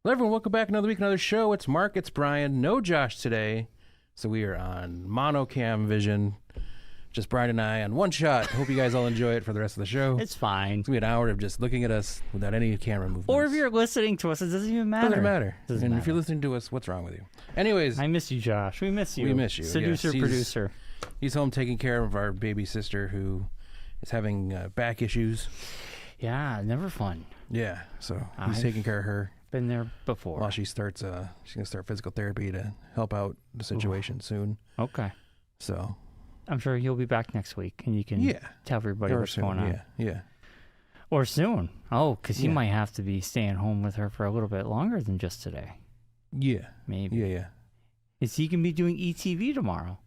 Hello, everyone. Welcome back. Another week, another show. It's Mark. It's Bryon. No Josh today. So we are on monocam vision. Just Bryon and I on one shot. Hope you guys all enjoy it for the rest of the show. It's fine. It's going to be an hour of just looking at us without any camera movements. Or if you're listening to us, it doesn't even matter. Doesn't matter. Doesn't and matter. if you're listening to us, what's wrong with you? Anyways. I miss you, Josh. We miss you. We miss you. Seducer, yes. producer. He's home taking care of our baby sister who is having back issues. Yeah, never fun. Yeah. So he's taking care of her. Been there before. While she starts, she's going to start physical therapy to help out the situation soon. Okay. So I'm sure you'll be back next week, and you can tell everybody what's going on. Yeah. Or soon. Oh, because you might have to be staying home with her for a little bit longer than just today. Yeah. Maybe. Yeah. Is he going to be doing ETV tomorrow?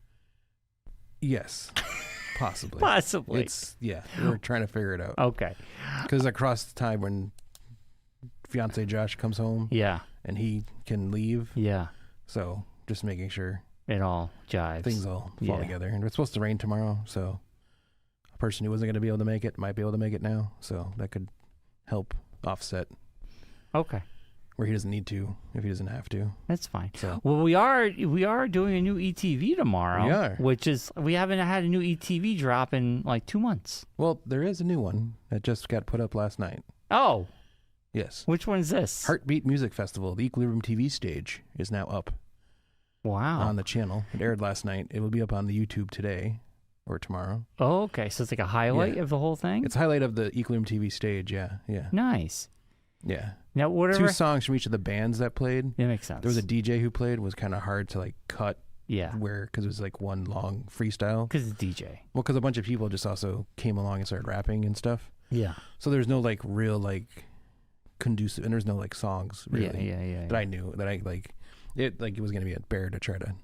Yes. Possibly. Possibly. We're trying to figure it out. Okay. Because across the time when fiance Josh comes home, and he can leave, so just making sure it all jives, things all fall together. And it's supposed to rain tomorrow, so a person who wasn't going to be able to make it might be able to make it now, so that could help offset. Okay. Where he doesn't need to, if he doesn't have to. That's fine. So. Well, we are doing a new ETV tomorrow. We are. Which is, we haven't had a new ETV drop in like 2 months. Well, there is a new one that just got put up last night. Oh. Yes. Which one is this? Heartbeat Music Festival. The Equilibrium TV stage is now up. Wow. On the channel. It aired last night. It will be up on the YouTube today or tomorrow. Oh, okay. So it's like a highlight of the whole thing? It's a highlight of the Equilibrium TV stage, yeah. Nice. Yeah. Now, whatever. 2 songs from each of the bands that played. That makes sense. There was a DJ who played. It was kind of hard to like cut. Yeah. Because it was like one long freestyle. Because it's DJ. Well, because a bunch of people just also came along and started rapping and stuff. Yeah. So there's no like real like conducive, and there's no like songs really that I knew that I like. It was gonna be a bear to try to.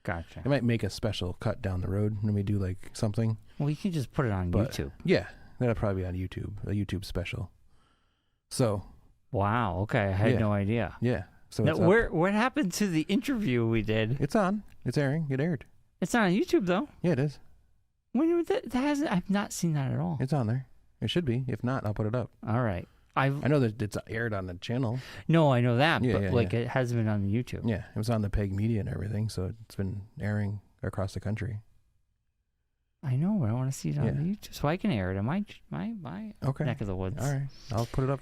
Gotcha. I might make a special cut down the road when we do like something. Well, you can just put it on YouTube. Yeah, that'll probably be on YouTube, a YouTube special. So. Wow. Okay, I had no idea. Yeah. So now, what happened to the interview we did? It's on. It's airing. It aired. It's not on YouTube though. Yeah, it is. When that hasn't? I've not seen that at all. It's on there. It should be. If not, I'll put it up. All right. I know that it's aired on the channel. No, I know that, but it hasn't been on the YouTube. Yeah, it was on the PEG Media and everything, so it's been airing across the country. I know, but I want to see it on the YouTube, so I can air it in my neck of the woods. All right, I'll put it up.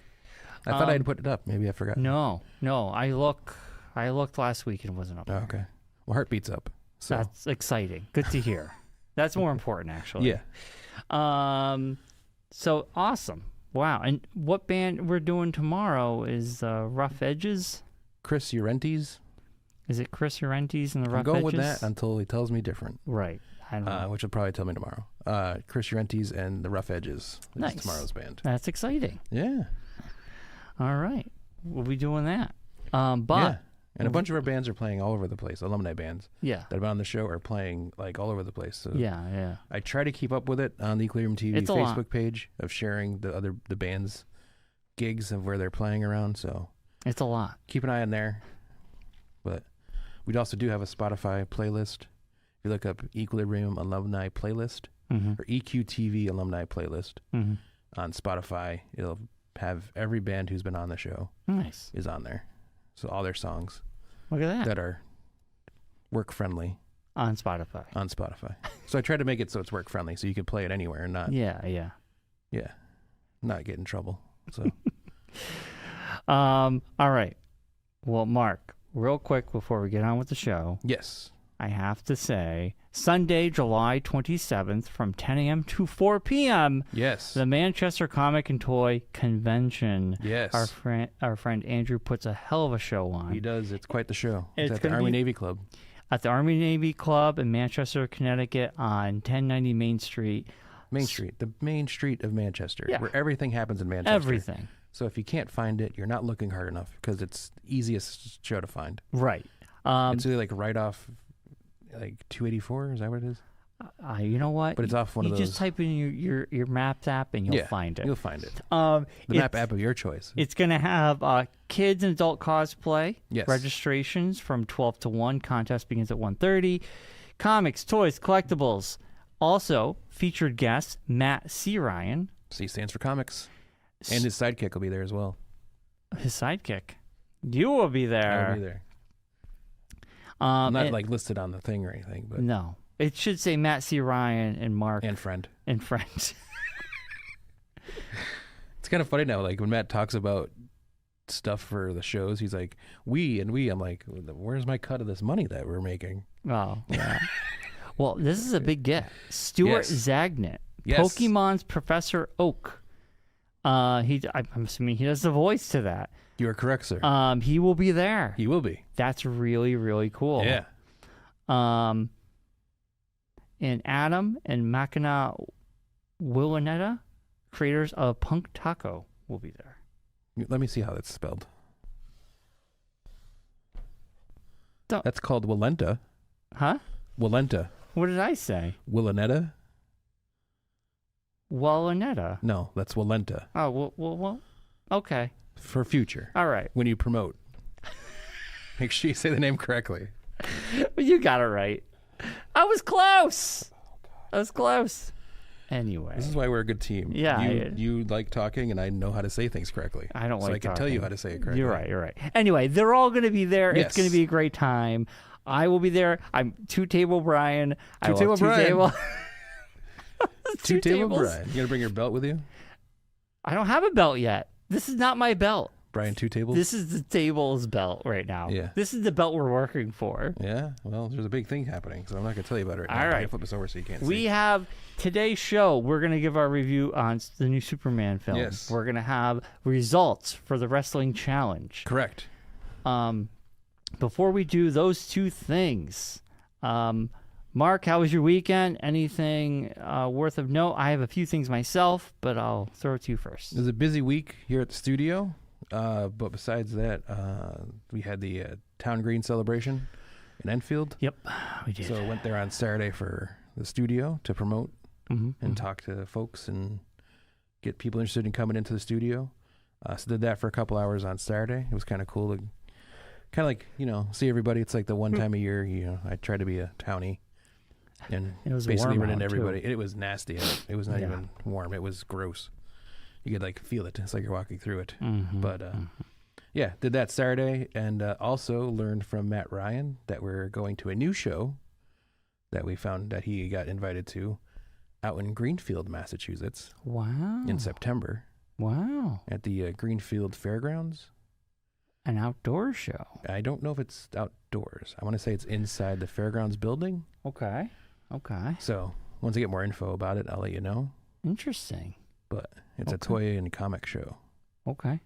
I thought I'd put it up. Maybe I forgot. No. I looked last week and it wasn't up. Oh, okay. Well, Heartbeat's up. So. That's exciting. Good to hear. That's more important, actually. Yeah. So awesome. Wow. And what band we're doing tomorrow is Rough Edges? Chris Urentes. Is it Chris Urentes and the Rough Edges? I'm going with that until he tells me different. Right. I don't know. Which will probably tell me tomorrow. Chris Urentes and the Rough Edges is tomorrow's band. That's exciting. Yeah. All right. We'll be doing that. And a bunch of our bands are playing all over the place. Alumni bands that have been on the show are playing like all over the place. So I try to keep up with it on the Equilibrium TV Facebook page of sharing the band's gigs of where they're playing around. So it's a lot. Keep an eye on there. But we also do have a Spotify playlist. If you look up Equilibrium Alumni Playlist or EQTV Alumni Playlist on Spotify, it'll have every band who's been on the show is on there. So all their songs. Look at that. That are work friendly. On Spotify. So I try to make it so it's work friendly so you can play it anywhere and not not get in trouble. So all right. Well, Mark, real quick before we get on with the show. Yes. I have to say, Sunday, July 27th from 10 a.m. to 4 p.m. Yes. The Manchester Comic and Toy Convention. Yes. Our friend Andrew puts a hell of a show on. He does. It's quite the show. It's at the Army-Navy Club. At the Army-Navy Club in Manchester, Connecticut on 1090 Main Street. The main street of Manchester, where everything happens in Manchester. Everything. So if you can't find it, you're not looking hard enough because it's the easiest show to find. Right. It's really like right off like 284, is that what it is? You know what? But it's off one of those. You just type in your Maps app and you'll find it. You'll find it. The map app of your choice. It's going to have kids and adult cosplay. Yes. Registrations from 12 to 1. Contest begins at 1:30. Comics, toys, collectibles. Also, featured guest Matt C. Ryan. C stands for comics. And his sidekick will be there as well. His sidekick. You will be there. I will be there. Not like listed on the thing or anything, but no. It should say Matt C. Ryan and Mark. And friend. And friend. It's kind of funny now, like when Matt talks about stuff for the shows, he's like, we. I'm like, where's my cut of this money that we're making? Oh, yeah. Well, this is a big get. Stuart Zagnit. Yes. Pokemon's Professor Oak. I'm assuming he does the voice to that. You are correct, sir. He will be there. He will be. That's really, really cool. Yeah. And Adam and Makina Willanetta, creators of Punk Taco, will be there. Let me see how that's spelled. Don't. That's called Willenta. Huh? Willenta. What did I say? Willanetta? Willanetta. No, that's Willenta. Oh, well, okay. For future. All right. When you promote. Make sure you say the name correctly. Well, you got it right. I was close. I was close. Anyway. This is why we're a good team. Yeah. You like talking, and I know how to say things correctly. I don't so like I can talking. tell you how to say it correctly. You're right. Anyway, they're all going to be there. Yes. It's going to be a great time. I will be there. I'm two-table Brian. Two-table Brian. Two-table Brian. You going to bring your belt with you? I don't have a belt yet. This is not my belt. Brian, two tables? This is the table's belt right now. Yeah. This is the belt we're working for. Yeah. Well, there's a big thing happening, so I'm not going to tell you about it right now. All right. I'm going to flip this over so you can't see. We have today's show. We're going to give our review on the new Superman film. Yes. We're going to have results for the Wrestling Challenge. Correct. Before we do those two things, Mark, how was your weekend? Anything worth of note? I have a few things myself, but I'll throw it to you first. It was a busy week here at the studio, but besides that, we had the Town Green celebration in Enfield. Yep, we did. So I went there on Saturday for the studio to promote and talk to folks and get people interested in coming into the studio. So did that for a couple hours on Saturday. It was kind of cool to kind of like, see everybody. It's like the one time a year, I try to be a townie. And it was basically warm run into out, everybody. too. It was nasty. It was not even warm. It was gross. You could like feel it. It's like you're walking through it. But yeah, did that Saturday, and also learned from Matt Ryan that we're going to a new show that we found that he got invited to out in Greenfield, Massachusetts. Wow. In September. Wow. At the Greenfield Fairgrounds. An outdoor show. I don't know if it's outdoors. I want to say it's inside the fairgrounds building. Okay. So once I get more info about it, I'll let you know. Interesting. But it's a toy and comic show. Okay.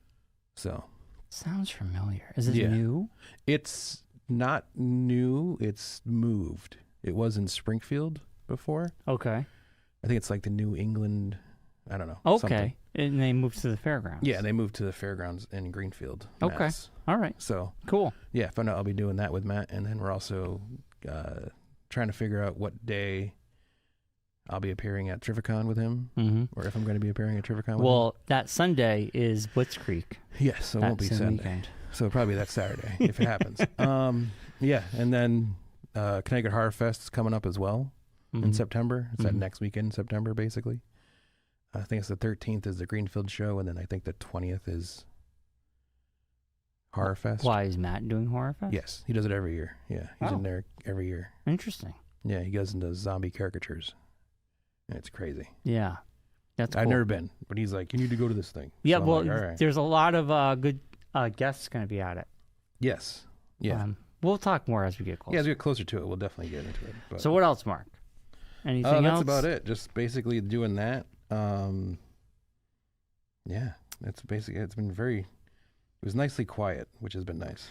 So. Sounds familiar. Is it new? It's not new. It's moved. It was in Springfield before. Okay. I think it's like the New England, I don't know. Okay. Something. And they moved to the fairgrounds. Yeah, they moved to the fairgrounds in Greenfield, Okay. Mass. All right. So. Cool. Yeah, found out I'll be doing that with Matt. And then we're also trying to figure out what day I'll be appearing at Trificon with him, or if I'm going to be appearing at Trificon with him. Well, that Sunday is Blitz Creek. Yes, so it won't be Sunday. Weekend. So probably that Saturday, if it happens. Yeah, and then Connecticut Horror Fest is coming up as well in September. It's that next weekend in September, basically. I think it's the 13th is the Greenfield show, and then I think the 20th is Horror Fest. Why is Matt doing Horror Fest? Yes, he does it every year. Yeah, he's in there every year. Interesting. Yeah, he goes into zombie caricatures. It's crazy. Yeah, that's cool. I've never been, but he's like, you need to go to this thing. Yeah, so well, like, all right. There's a lot of good guests going to be at it. Yes. Yeah. We'll talk more as we get closer. Yeah, as we get closer to it, we'll definitely get into it. But. So what else, Mark? Anything else? That's about it. Just basically doing that. Yeah, that's basically, it was nicely quiet, which has been nice.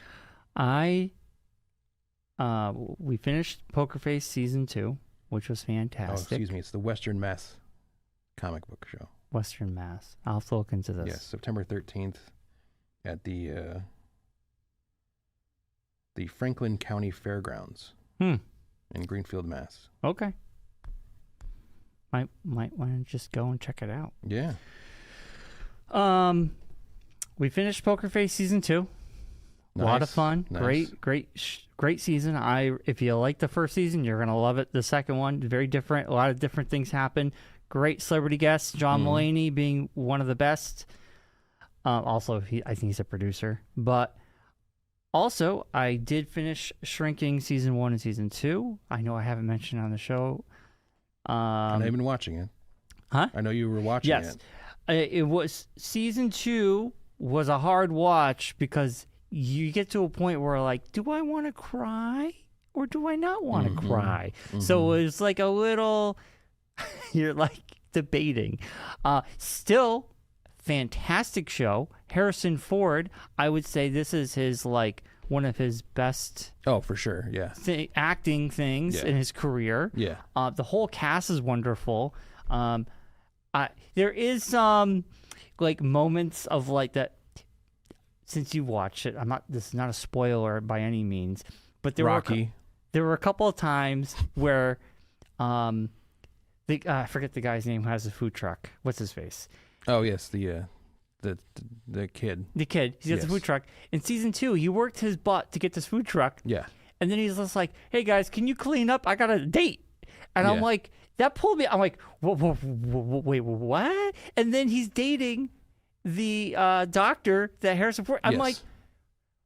We finished Poker Face Season 2, which was fantastic. Oh, excuse me. It's the Western Mass comic book show. Western Mass. I'll have to look into this. Yes, September 13th at the Franklin County Fairgrounds in Greenfield, Mass. Okay. Might want to just go and check it out. Yeah. We finished Poker Face Season 2. Nice. A lot of fun. Nice. Great season. If you like the first season, you're going to love it. The second one, very different. A lot of different things happen. Great celebrity guests. John Mulaney being one of the best. Also, I think he's a producer. But Also, I did finish Shrinking season 1 and season 2. I know I haven't mentioned on the show. I know you've been watching it. Huh? I know you were watching it. Yes. It was season 2 was a hard watch because you get to a point where like, do I want to cry or do I not want to cry? So it was like a little, you're like debating. Still, fantastic show. Harrison Ford, I would say this is his like one of his best. Oh, for sure, yeah. Acting things in his career. Yeah. The whole cast is wonderful. There is some like moments of like that. Since you watched it, this is not a spoiler by any means, but there were a couple of times where, I forget the guy's name who has a food truck. What's his face? Oh yes, the kid. The kid. He has a food truck. In season 2, he worked his butt to get this food truck. Yeah. And then he's just like, "Hey guys, can you clean up? I got a date." And I'm like, that pulled me. I'm like, wait, what? And then he's dating the doctor that Harrison Ford. I'm like,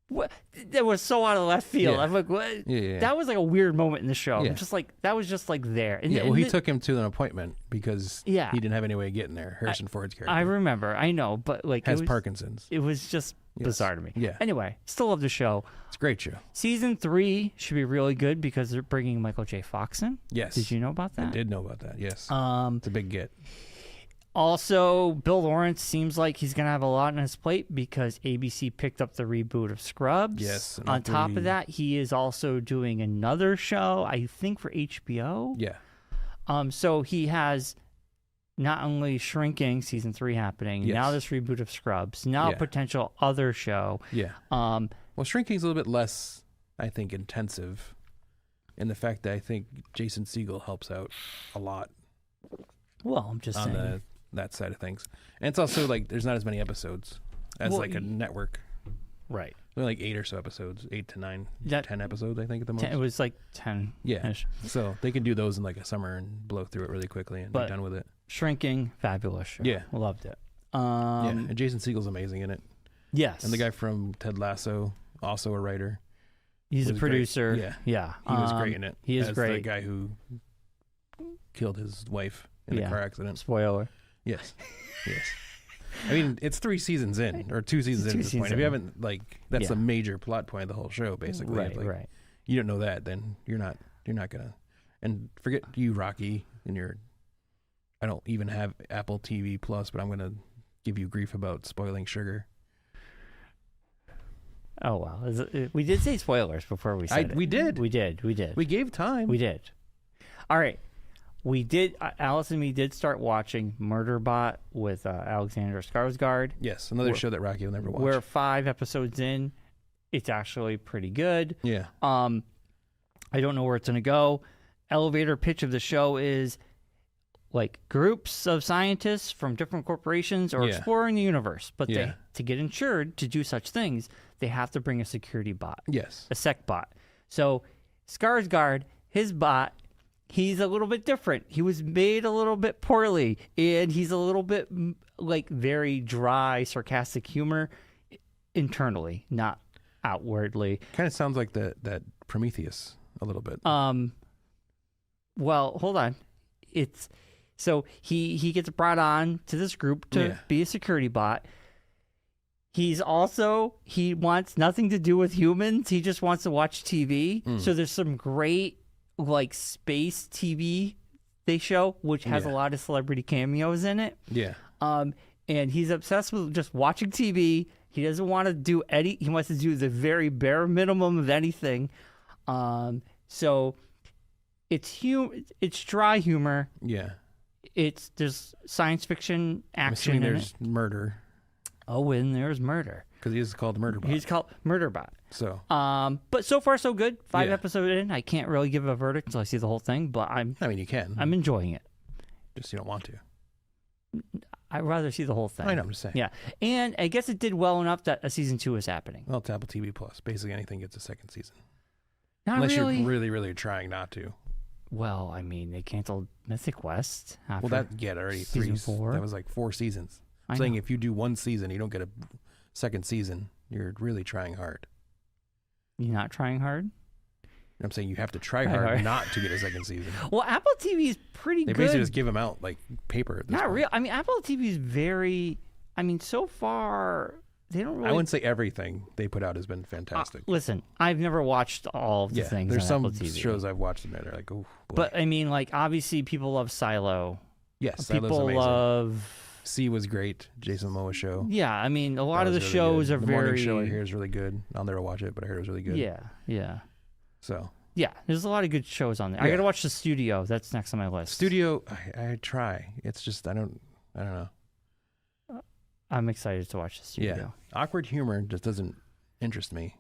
what? That was so out of left field. I'm like, what? Yeah. That was like a weird moment in the show. I'm just like, that was just like there. And he took him to an appointment because he didn't have any way of getting there. Harrison Ford's character. I remember. I know, but like has Parkinson's. It was just bizarre to me. Yeah. Anyway, still love the show. It's a great show. Season 3 should be really good because they're bringing Michael J. Fox in. Yes. Did you know about that? I did know about that. Yes. It's a big get. Also, Bill Lawrence seems like he's going to have a lot on his plate because ABC picked up the reboot of Scrubs. Yes. On top of that, he is also doing another show, I think, for HBO. Yeah. So he has not only Shrinking season 3 happening, now this reboot of Scrubs, now a potential other show. Yeah. Well, Shrinking's a little bit less, I think, intensive in the fact that I think Jason Segel helps out a lot. Well, I'm just saying. That side of things. And it's also like there's not as many episodes as like a network. Right. Only like 8 or so episodes, 8 to 9, 10 episodes, I think, at the most. It was like 10. Yeah. So they can do those in like a summer and blow through it really quickly and be done with it. Shrinking, fabulous show. Yeah. Loved it. And Jason Segel's amazing in it. Yes. And the guy from Ted Lasso, also a writer. He's a producer. Great. Yeah. He was great in it. He is great. The guy who killed his wife in a car accident. Spoiler. Yes. I mean, it's 3 seasons in, or 2 seasons in at this point. If you haven't, that's a major plot point of the whole show, basically. Right. You don't know that, then you're not gonna. And forget you, Rocky, and I don't even have Apple TV Plus, but I'm gonna give you grief about spoiling sugar. Oh well, we did say spoilers before we said it. We did. We gave time. We did. All right. We did. Alice and me did start watching Murderbot with Alexander Skarsgård. Yes, another show that Rocky will never watch. We're 5 episodes in. It's actually pretty good. Yeah. I don't know where it's going to go. Elevator pitch of the show is like groups of scientists from different corporations are exploring the universe, but they to get insured to do such things, they have to bring a security bot. Yes. A sec bot. So Skarsgård, his bot, he's a little bit different. He was made a little bit poorly, and he's a little bit like very dry, sarcastic humor internally, not outwardly. Kind of sounds like that Prometheus a little bit. Well, hold on. It's so he gets brought on to this group to be a security bot. He wants nothing to do with humans. He just wants to watch TV. So there's some great like space TV they show, which has a lot of celebrity cameos in it. Yeah. And he's obsessed with just watching TV. He doesn't want to do he wants to do the very bare minimum of anything. So it's dry humor. Yeah. There's science fiction action. I'm assuming there's murder. Oh, and there's murder. Because he is called Murderbot. He's called Murderbot. So. But so far so good. 5 episodes in. I can't really give a verdict until I see the whole thing, but I mean, you can. I'm enjoying it. Just you don't want to. I'd rather see the whole thing. I know, I'm just saying. Yeah. And I guess it did well enough that a season 2 is happening. Well, it's Apple TV Plus. Basically anything gets a second season. Unless you're really, really trying not to. Well, I mean, they canceled Mythic Quest. Well, that already season 4. That was like 4 seasons. Saying if you do 1 season, you don't get a second season. You're really trying hard. You're not trying hard? I'm saying you have to try hard not to get a second season. Well, Apple TV is pretty good. They basically just give them out like paper at this Not point. real. I mean, Apple TV is very... I mean, so far, they don't really... I wouldn't say everything they put out has been fantastic. Listen, I've never watched all of the things there's on some Apple TV. shows I've watched in there. They're like, oh, boy. But, I mean, like, obviously, people love Silo. Yes, people love... C was great. Jason Momoa show. Yeah, I mean, a lot of the really shows good. are the very... The morning show I hear is really good. I'll never watch it, but I heard it was really good. Yeah. So... Yeah, there's a lot of good shows on there. Yeah. I gotta watch The Studio. That's next on my list. Studio, I try. It's just I don't know. I'm excited to watch The Studio. Yeah, awkward humor just doesn't interest me.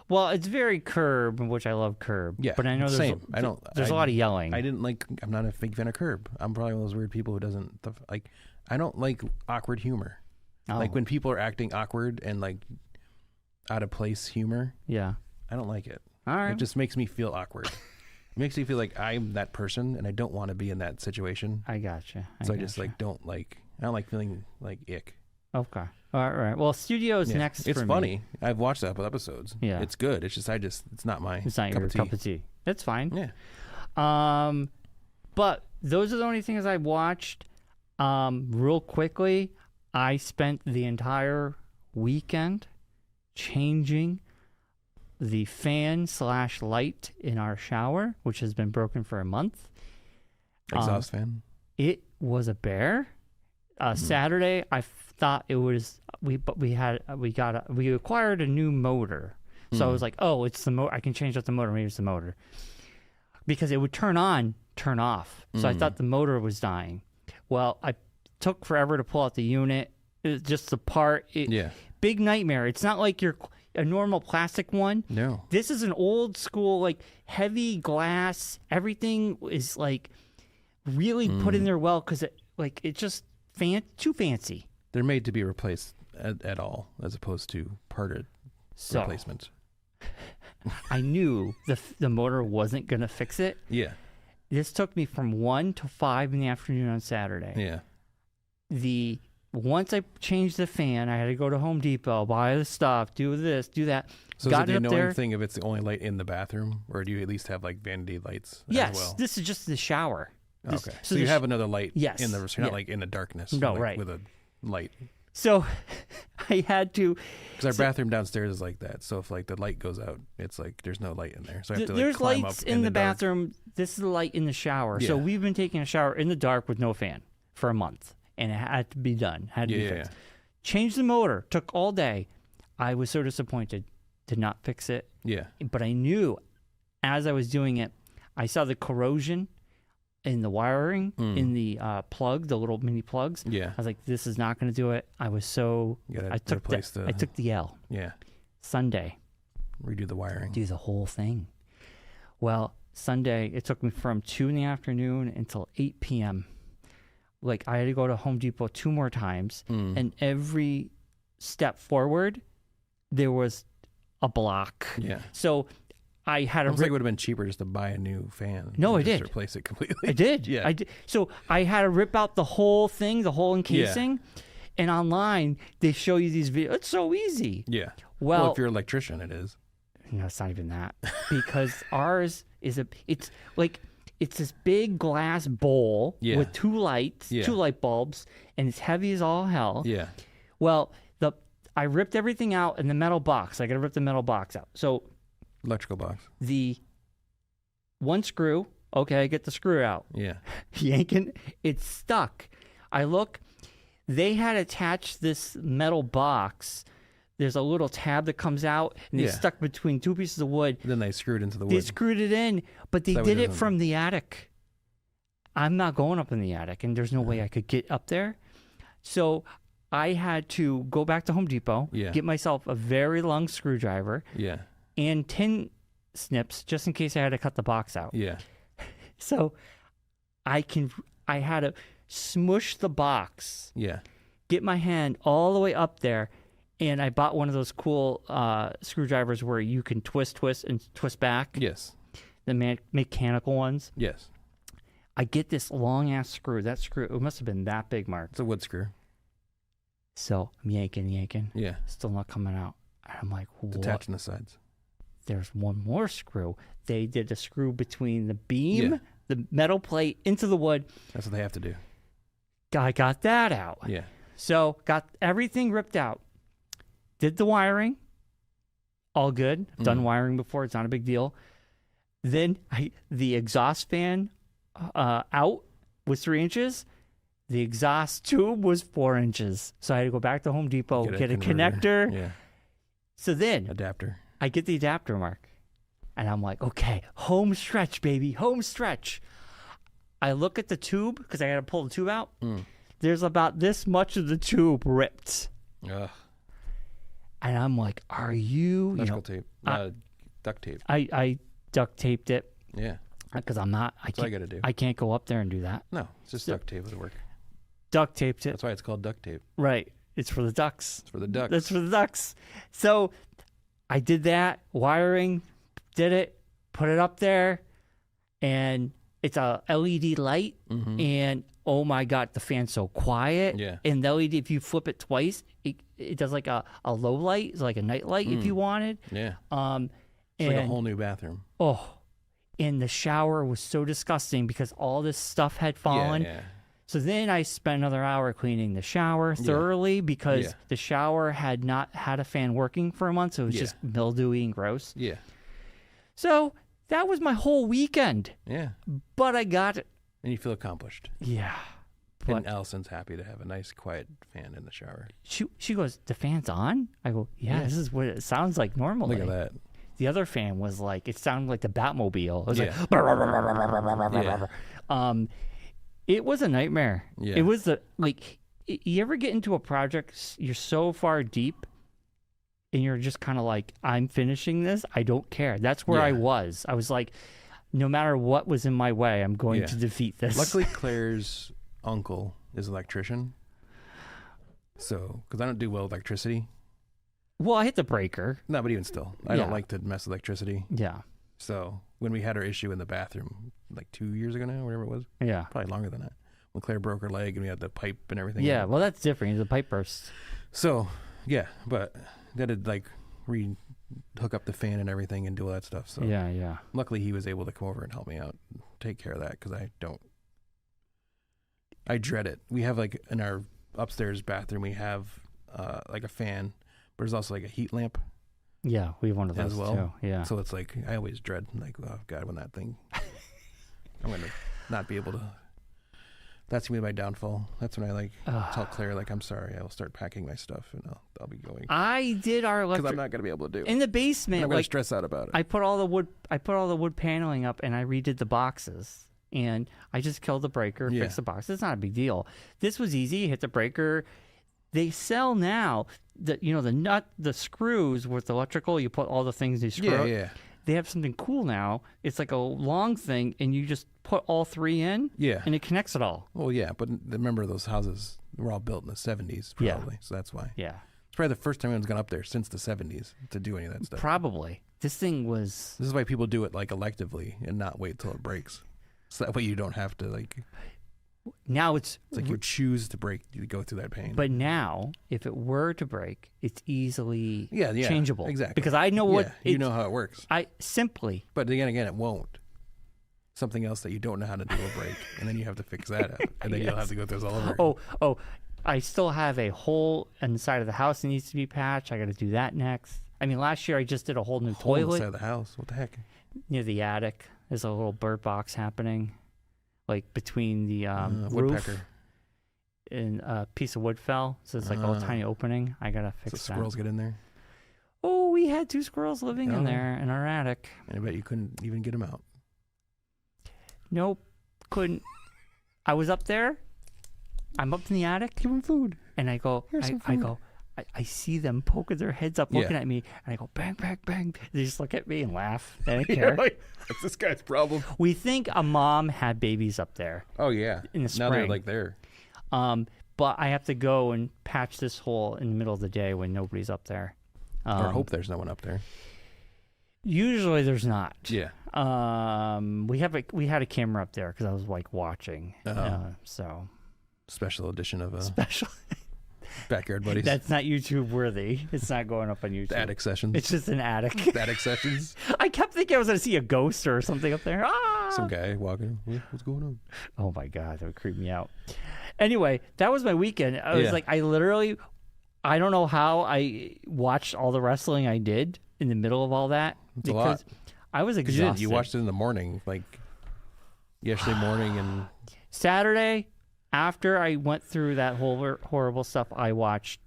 Well, it's very Curb, which I love Curb. Yeah, but I know there's a lot of yelling. I'm not a big fan of Curb. I'm probably one of those weird people who doesn't like. I don't like awkward humor. Oh. Like when people are acting awkward and like out of place humor. Yeah, I don't like it. All right. It just makes me feel awkward. It makes me feel like I'm that person and I don't want to be in that situation. I gotcha. I just like I don't like feeling like ick. Okay. All right. Well, Studio's next. It's for funny. Me. I've watched a couple episodes. Yeah. It's good. It's just it's not my It's not your cup of tea. That's fine. Yeah. But those are the only things I watched. Real quickly, I spent the entire weekend changing the fan/light in our shower, which has been broken for a month. Exhaust fan. It was a bear. Saturday, I thought it was we acquired a new motor, so I was like, oh, it's the motor. I can change out the motor. Maybe it's the motor because it would turn on, turn off. So I thought the motor was dying. Well, I took forever to pull out the unit. It was just the part. Big nightmare. It's not like a normal plastic one. No. This is an old school, like heavy glass. Everything is like really put in there well because it's just too fancy. They're made to be replaced at all as opposed to parted replacement. I knew the motor wasn't going to fix it. Yeah. This took me from 1 to 5 in the afternoon on Saturday. Yeah. Once I changed the fan, I had to go to Home Depot, buy the stuff, do this, do that. So is it the annoying thing if it's the only light in the bathroom, or do you at least have like vanity lights as well? This is just the shower. Okay. So you have another light yes, in the so you're not like in the darkness. No, like, right. With a light. So I had to... Because our bathroom downstairs is like that. So if like the light goes out, it's like there's no light in there. So I have to there's climb lights up in the dark. bathroom. This is the light in the shower. Yeah. So we've been taking a shower in the dark with no fan for a month. And it had to be done. Had to be fixed. Yeah. Changed the motor. Took all day. I was so disappointed. Did not fix it. Yeah. But I knew as I was doing it, I saw the corrosion in the wiring, in the plug, the little mini plugs. Yeah. I was like, this is not going to do it. I was so... I took the L. Yeah. Sunday. Redo the wiring. Do the whole thing. Well, Sunday, it took me from 2 in the afternoon until 8 p.m. Like, I had to go to Home Depot 2 more times, and every step forward, there was a block. Yeah. So I had Like it would have been cheaper just to buy a new fan. No, I did. Replace it completely. I did. Yeah. I did. So I had to rip out the whole thing, the whole encasing, and online they show you these videos. It's so easy. Yeah. Well, if you're an electrician, it is. No, it's not even that. Because ours is it's this big glass bowl with 2 lights, 2 light bulbs, and it's heavy as all hell. Yeah. Well, I ripped everything out in the metal box. I got to rip the metal box out. So electrical box. The one screw, okay, I get the screw out. Yeah. Yanking, it's stuck. I look, they had attached this metal box. There's a little tab that comes out, and they stuck between 2 pieces of wood. Then they screwed into the wood. They screwed it in, but they did it from the attic. I'm not going up in the attic, and there's no way I could get up there. So I had to go back to Home Depot, get myself a very long screwdriver, and tin snips just in case I had to cut the box out. Yeah. So I had to smush the box. Yeah. Get my hand all the way up there. And I bought one of those cool screwdrivers where you can twist, and twist back. Yes. The mechanical ones. Yes. I get this long-ass screw. That screw, it must have been that big, Mark. It's a wood screw. So I'm yanking. Yeah. Still not coming out. And I'm like, what? It's attached on the sides. there's one more screw. They did a screw between the beam, the metal plate, into the wood. That's what they have to do. I got that out. Yeah. So got everything ripped out. Did the wiring. All good. Done wiring before. It's not a big deal. Then the exhaust fan out was 3 inches. The exhaust tube was 4 inches. So I had to go back to Home Depot, get a connector. Yeah. So then Adapter. I get the adapter, Mark. And I'm like, okay, home stretch, baby, home stretch. I look at the tube because I got to pull the tube out. There's about this much of the tube ripped. Ugh. And I'm like, are you... Electrical tape. Duct tape. I duct taped it. Yeah. Because I'm not... That's all I got to do. I can't go up there and do that. No, it's just duct tape. It'll work. Duct taped it. That's why it's called duct tape. Right. It's for the ducks. It's for the ducks. That's for the ducks. So I did that. Wiring. Did it. Put it up there. And it's a LED light. And oh my God, the fan's so quiet. Yeah. And the LED, if you flip it twice, it does like a low light. It's like a night light if you wanted. Yeah. And It's like a whole new bathroom. Oh, and the shower was so disgusting because all this stuff had fallen. Yeah. So then I spent another hour cleaning the shower thoroughly because the shower had not had a fan working for a month, so it was just mildewy and gross. Yeah. So that was my whole weekend. Yeah. But I got it. And you feel accomplished. Yeah. And Allison's happy to have a nice, quiet fan in the shower. She goes, the fan's on? I go, yeah, this is what it sounds like normally. Look at that. The other fan was like, it sounded like the Batmobile. It was like, it was a nightmare. Yeah. It was you ever get into a project, you're so far deep, and you're just kind of like, I'm finishing this. I don't care. That's where I was. I was like, no matter what was in my way, I'm going to defeat this. Luckily, Claire's uncle is an electrician. So, because I don't do well with electricity. Well, I hit the breaker. No, but even still, I don't like to mess with electricity. Yeah. So when we had our issue in the bathroom, like 2 years ago now, whatever it was. Yeah. Probably longer than that. When Claire broke her leg and we had the pipe and everything. Yeah, well, that's different. The pipe burst. So, yeah, but they had to like hook up the fan and everything and do all that stuff. So yeah. Luckily, he was able to come over and help me out, take care of that, because I dread it. We have like in our upstairs bathroom, we have like a fan, but there's also like a heat lamp. Yeah, we have one of those as well. Too. Yeah. So it's like I always dread, like, oh God, when that thing, I'm gonna not be able to. That's gonna be my downfall. That's when I tell Claire, like, I'm sorry, I will start packing my stuff and I'll be going. I did our electric because I'm not gonna be able to do in the basement. I'm gonna stress out about it. I put all the wood paneling up and I redid the boxes. And I just killed the breaker, fixed the box. It's not a big deal. This was easy. You hit the breaker. They sell now the screws with electrical. You put all the things you screw. Yeah. They have something cool now. It's like a long thing, and you just put all three in. Yeah. And it connects it all. Well, yeah, but remember those houses were all built in the 70s, probably. So that's why. Yeah. It's probably the first time anyone's gone up there since the 70s to do any of that stuff. Probably. This thing was. This is why people do it like electively and not wait till it breaks. So that way you don't have to like. Now it's like you choose to break, you go through that pain. But now, if it were to break, it's easily changeable. Exactly. Because I know what you know how it works. But again, it won't. Something else that you don't know how to do will break, and then you have to fix that up, and then you'll have to go through this all over. Oh! I still have a hole in the side of the house that needs to be patched. I got to do that next. I mean, last year I just did a whole new toilet. On the side of the house. What the heck? Near the attic, there's a little bird box happening. Like between the roof and a piece of wood fell, so it's like a little tiny opening. I gotta fix that. Squirrels get in there. Oh, we had 2 squirrels living in there in our attic. I bet you couldn't even get them out. Nope, couldn't. I was up there. I'm up in the attic. Give them food. And I go. I see them poking their heads up, looking at me, and I go bang, bang, bang. They just look at me and laugh. They don't care. That's this guy's problem. We think a mom had babies up there. Oh yeah, in the spring. Now they're like there. But I have to go and patch this hole in the middle of the day when nobody's up there. Or hope there's no one up there. Usually there's not. Yeah. We had a camera up there because I was like watching. So special edition of a special. Backyard buddies. That's not YouTube worthy. It's not going up on YouTube. The attic sessions. It's just an attic. The attic sessions. I kept thinking I was going to see a ghost or something up there. Some guy walking. What's going on? Oh my God, that would creep me out. Anyway, that was my weekend. I was like, I don't know how I watched all the wrestling I did in the middle of all that. It's a lot. I was exhausted. You watched it in the morning, like yesterday morning and Saturday. After I went through that whole horrible stuff, I watched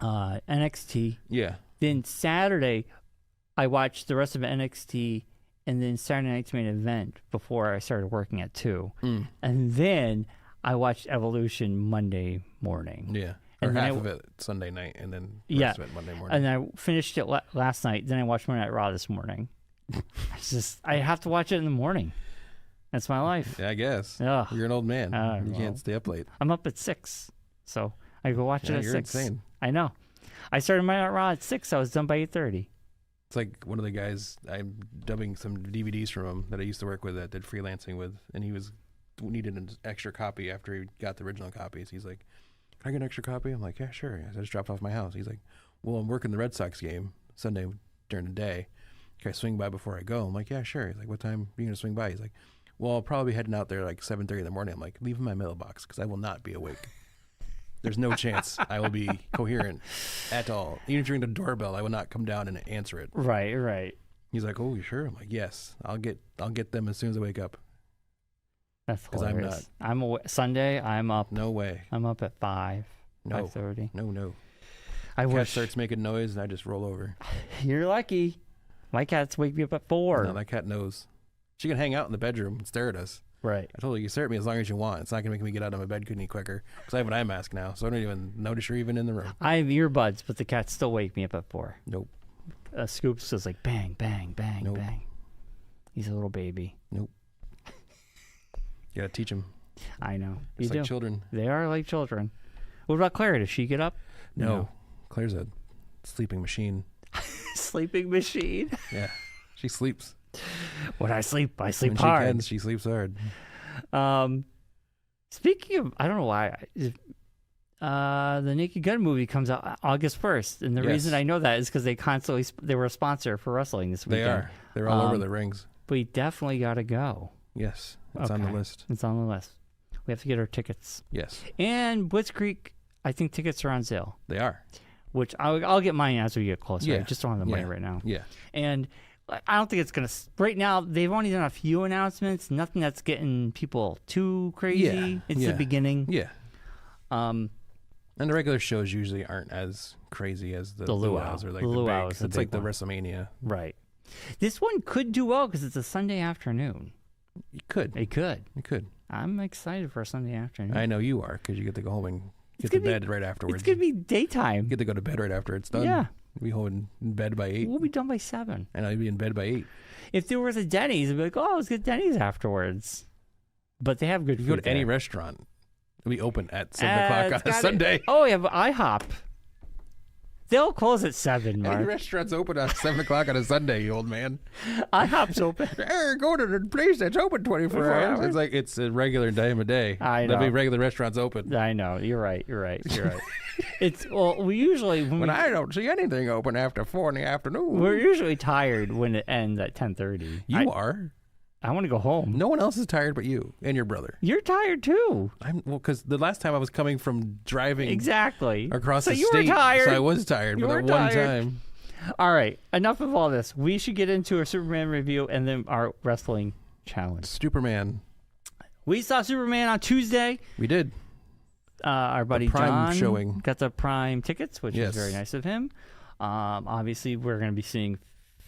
NXT. Yeah. Then Saturday, I watched the rest of NXT, and then Saturday night's main event before I started working at 2. And then I watched Evolution Monday morning. Yeah. Or half of it Sunday night, and then the rest of it Monday morning. And I finished it last night. Then I watched Monday Night Raw this morning. I have to watch it in the morning. That's my life. Yeah, I guess. Ugh. You're an old man. You can't stay up late. I'm up at 6, so I go watch it at 6. You're insane. I know. I started my Raw at 6. I was done by 8:30. It's like one of the guys, I'm dubbing some DVDs from him that I used to work with that did freelancing with, and he needed an extra copy after he got the original copies. He's like, "Can I get an extra copy?" I'm like, "Yeah, sure." I just dropped off my house. He's like, "Well, I'm working the Red Sox game Sunday during the day. Can I swing by before I go?" I'm like, "Yeah, sure." He's like, "What time are you going to swing by?" He's like, "Well, I'll probably be heading out there like 7:30 in the morning." I'm like, "Leave in my mailbox because I will not be awake. There's no chance I will be coherent at all. Even if you ring the doorbell, I will not come down and answer it." Right. He's like, "Oh, you sure?" I'm like, "Yes, I'll get them as soon as I wake up." That's hilarious. Sunday, I'm up. No way. I'm up at 5:30. No. I Cat wish. starts making noise and I just roll over. You're lucky. My cats wake me up at 4. No, that cat knows. She can hang out in the bedroom and stare at us. Right. I told her, you stare at me as long as you want. It's not going to make me get out of my bed any quicker because I have an eye mask now, so I don't even notice you're even in the room. I have earbuds, but the cats still wake me up at 4. Nope. Scoops is like bang, bang, bang, Nope. bang. He's a little baby. Nope. You got to teach him. I know. It's like children. They are like children. What about Claire? Does she get up? No. Claire's a sleeping machine. Sleeping machine? Yeah. She sleeps. When I sleep when hard. She sleeps hard. Speaking of, I don't know why, the Naked Gun movie comes out August 1st, and the reason I know that is because they were a sponsor for wrestling this weekend. They are. They're all over the rings. We definitely got to go. Yes, it's on the list. It's on the list. We have to get our tickets. Yes. And Blitz Creek, I think tickets are on sale. They are. Which I'll get mine as we get closer. Yeah. I just don't have the money right now. Yeah. And I don't think it's going to... Right now, they've only done a few announcements. Nothing that's getting people too crazy. Yeah. It's the beginning. Yeah. And the regular shows usually aren't as crazy as the luau's or like the luau's. It's like the WrestleMania. Right. This one could do well because it's a Sunday afternoon. It could. I'm excited for a Sunday afternoon. I know you are because you get to go home and get to bed right afterwards. It's going to be daytime. You get to go to bed right after it's done. Yeah. We'll be home in bed by 8. We'll be done by 7. And I'll be in bed by 8. If there was a Denny's, I'd be like, let's get Denny's afterwards. But they have good food. You go to any restaurant, it'll be open at 7 o'clock on a Sunday. Oh, yeah, but IHOP. They'll close at 7, Mark. Any restaurant's open at 7 o'clock on a Sunday, you old man. IHOP's open. Go to the place that's open 24 hours. It's like it's a regular time of day. I know. There'll be regular restaurants open. I know. You're right. We usually... When I don't see anything open after 4 in the afternoon. We're usually tired when it ends at 10:30. You are. I want to go home. No one else is tired but you and your brother. You're tired too. Because the last time I was coming from driving across the state, were tired. So I was tired for that one time. All right, enough of all this. We should get into our Superman review and then our wrestling challenge. Superman. We saw Superman on Tuesday. We did. Our buddy Prime John showing. got the Prime tickets, which is very nice of him. Obviously, we're going to be seeing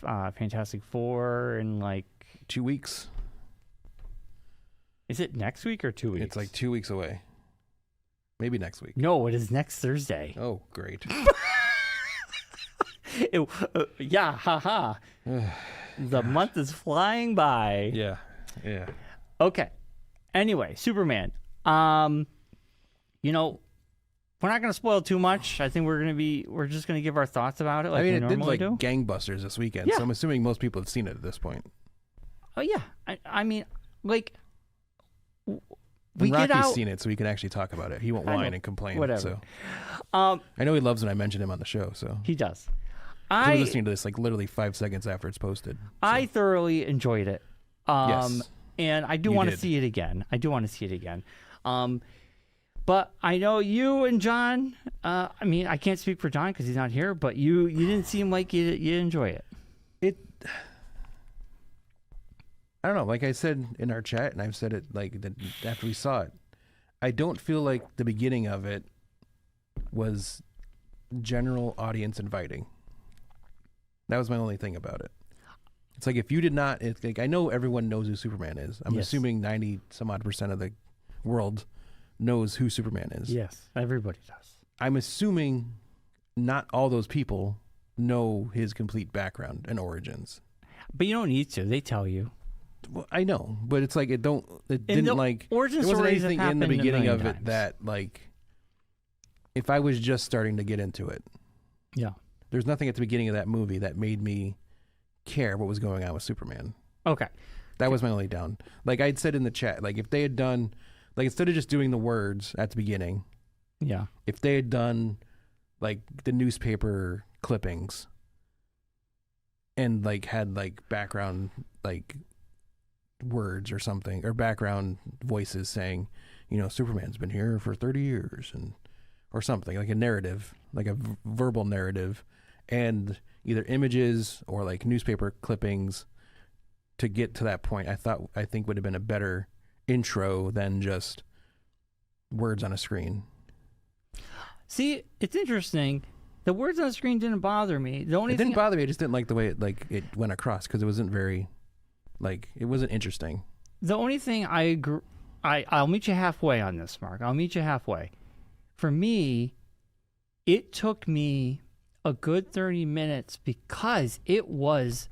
Fantastic Four in like 2 weeks. Is it next week or 2 weeks? It's like 2 weeks away. Maybe next week. No, it is next Thursday. Oh, great. Yeah, haha. The month is flying by. Yeah. Okay. Anyway, Superman. We're not going to spoil too much. I think we're just going to give our thoughts about it like we normally do. It did like gangbusters this weekend, so I'm assuming most people have seen it at this point. Oh, yeah. I mean, like, we get Rocky's out. seen it, so he can actually talk about it. He won't whine and complain. Whatever. So. I know he loves when I mention him on the show. So he does. I'm listening to this like literally 5 seconds after it's posted. So. I thoroughly enjoyed it. Yes. And I do want to see it again. But I know you and John, I mean, I can't speak for John because he's not here, but you didn't seem like you enjoy it. I don't know. Like I said in our chat, and I've said it like after we saw it, I don't feel like the beginning of it was general audience inviting. That was my only thing about it. It's like if you did not, it's like I know everyone knows who Superman is. I'm assuming 90% of the world knows who Superman is. Yes, everybody does. I'm assuming not all those people know his complete background and origins. But you don't need to. They tell you. Well, I know, but it's like it didn't like origin there wasn't stories anything have in the happened beginning a of million it times. that like if I was just starting to get into it. Yeah. There's nothing at the beginning of that movie that made me care what was going on with Superman. Okay. That was my only down. Like I'd said in the chat, like if they had done like instead of just doing the words at the beginning, yeah. If they had done like the newspaper clippings and like had like background like words or something or background voices saying, you know, Superman's been here for 30 years and or something like a narrative, like a verbal narrative and either images or like newspaper clippings to get to that point. I think would have been a better intro than just words on a screen. See, it's interesting. The words on the screen didn't bother me. The only It didn't bother me. I just didn't like the way it went across because it wasn't very, it wasn't interesting. The only thing I agree, I'll meet you halfway on this, Mark. I'll meet you halfway. For me, it took me a good 30 minutes because it was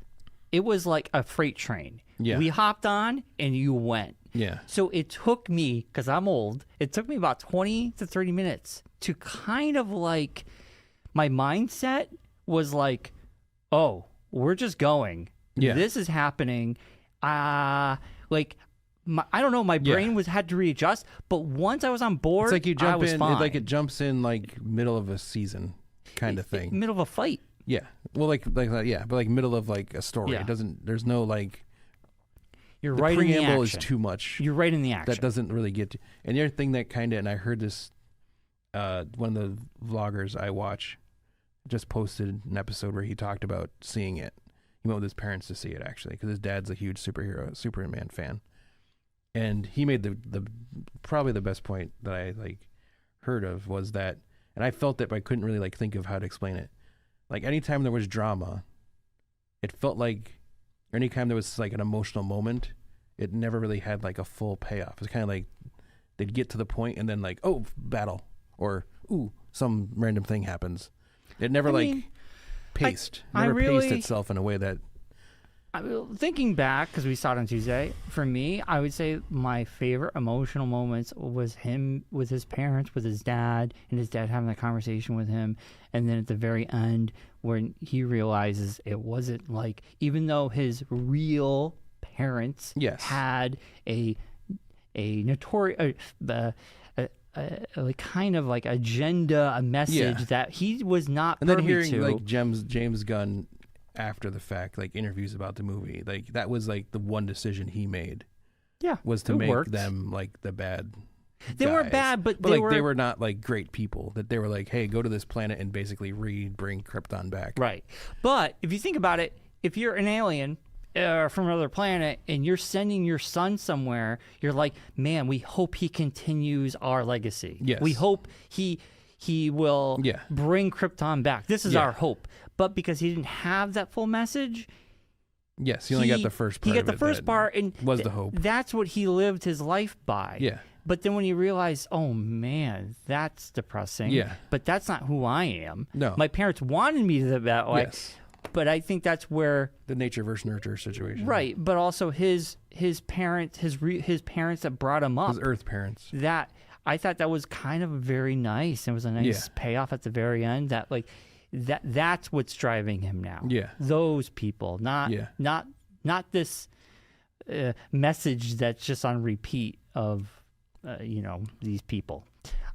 like a freight train. Yeah. We hopped on and you went. Yeah. So it took me, because I'm old, it took me about 20 to 30 minutes to kind of like, my mindset was like, oh, we're just going. Yeah. This is happening. I don't know, my brain had to readjust, but once I was on board, it's like you I jump was in, fine. it jumps in like middle of a season kind of thing. Middle of a fight. Yeah. Well, but like middle of like a story. Yeah. It doesn't, there's no like, You're the right in the preamble action. is too much. You're right in the action. That doesn't really get to, and the other thing that kind of, and I heard this, one of the vloggers I watch just posted an episode where he talked about seeing it. He went with his parents to see it actually, because his dad's a huge Superman fan. And he made the probably the best point that I like heard of was that, and I felt it, but I couldn't really like think of how to explain it. Like anytime there was drama, it felt like, or anytime there was like an emotional moment, it never really had like a full payoff. It's kind of like they'd get to the point and then like, oh, battle, or ooh, some random thing happens. It never paced. Paced itself in a way that. Thinking back, because we saw it on Tuesday, for me, I would say my favorite emotional moments was him with his parents, with his dad, and his dad having that conversation with him. And then at the very end, when he realizes it wasn't like, even though his real parents had a notorious, like kind of like agenda, a message that he was not privy to. And then hearing like James Gunn after the fact, like interviews about the movie, like that was like the one decision he made. Yeah, was to make them like the bad. They weren't bad, but they were not like great people. That they were like, hey, go to this planet and basically bring Krypton back. Right, but if you think about it, if you're an alien from another planet and you're sending your son somewhere, you're like, man, we hope he continues our legacy. Yes, we hope he will bring Krypton back. This is our hope. But because he didn't have that full message, he only got the first part. He got the first part, and was the hope. That's what he lived his life by. Yeah. But then when you realize, oh man, that's depressing. Yeah. But that's not who I am. No. My parents wanted me to that way. Yes. But I think that's where the nature versus nurture situation. Right, but also his parents, his parents that brought him up. His Earth parents. That I thought that was kind of very nice. It was a nice payoff at the very end. That like that's what's driving him now. Yeah. Those people, not this message that's just on repeat of these people.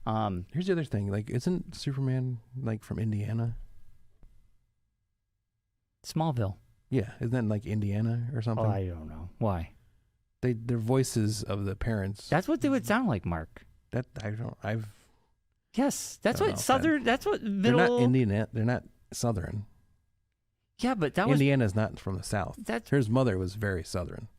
Here's the other thing. Like, isn't Superman like from Indiana? Smallville. Yeah, isn't that like Indiana or something? Oh, I don't know. Why? Their voices of the parents. That's what they would sound like, Mark. Yes, that's what Southern. That's what middle. They're not Indiana. They're not Southern. Yeah, but that was Indiana's not from the South. His mother was very Southern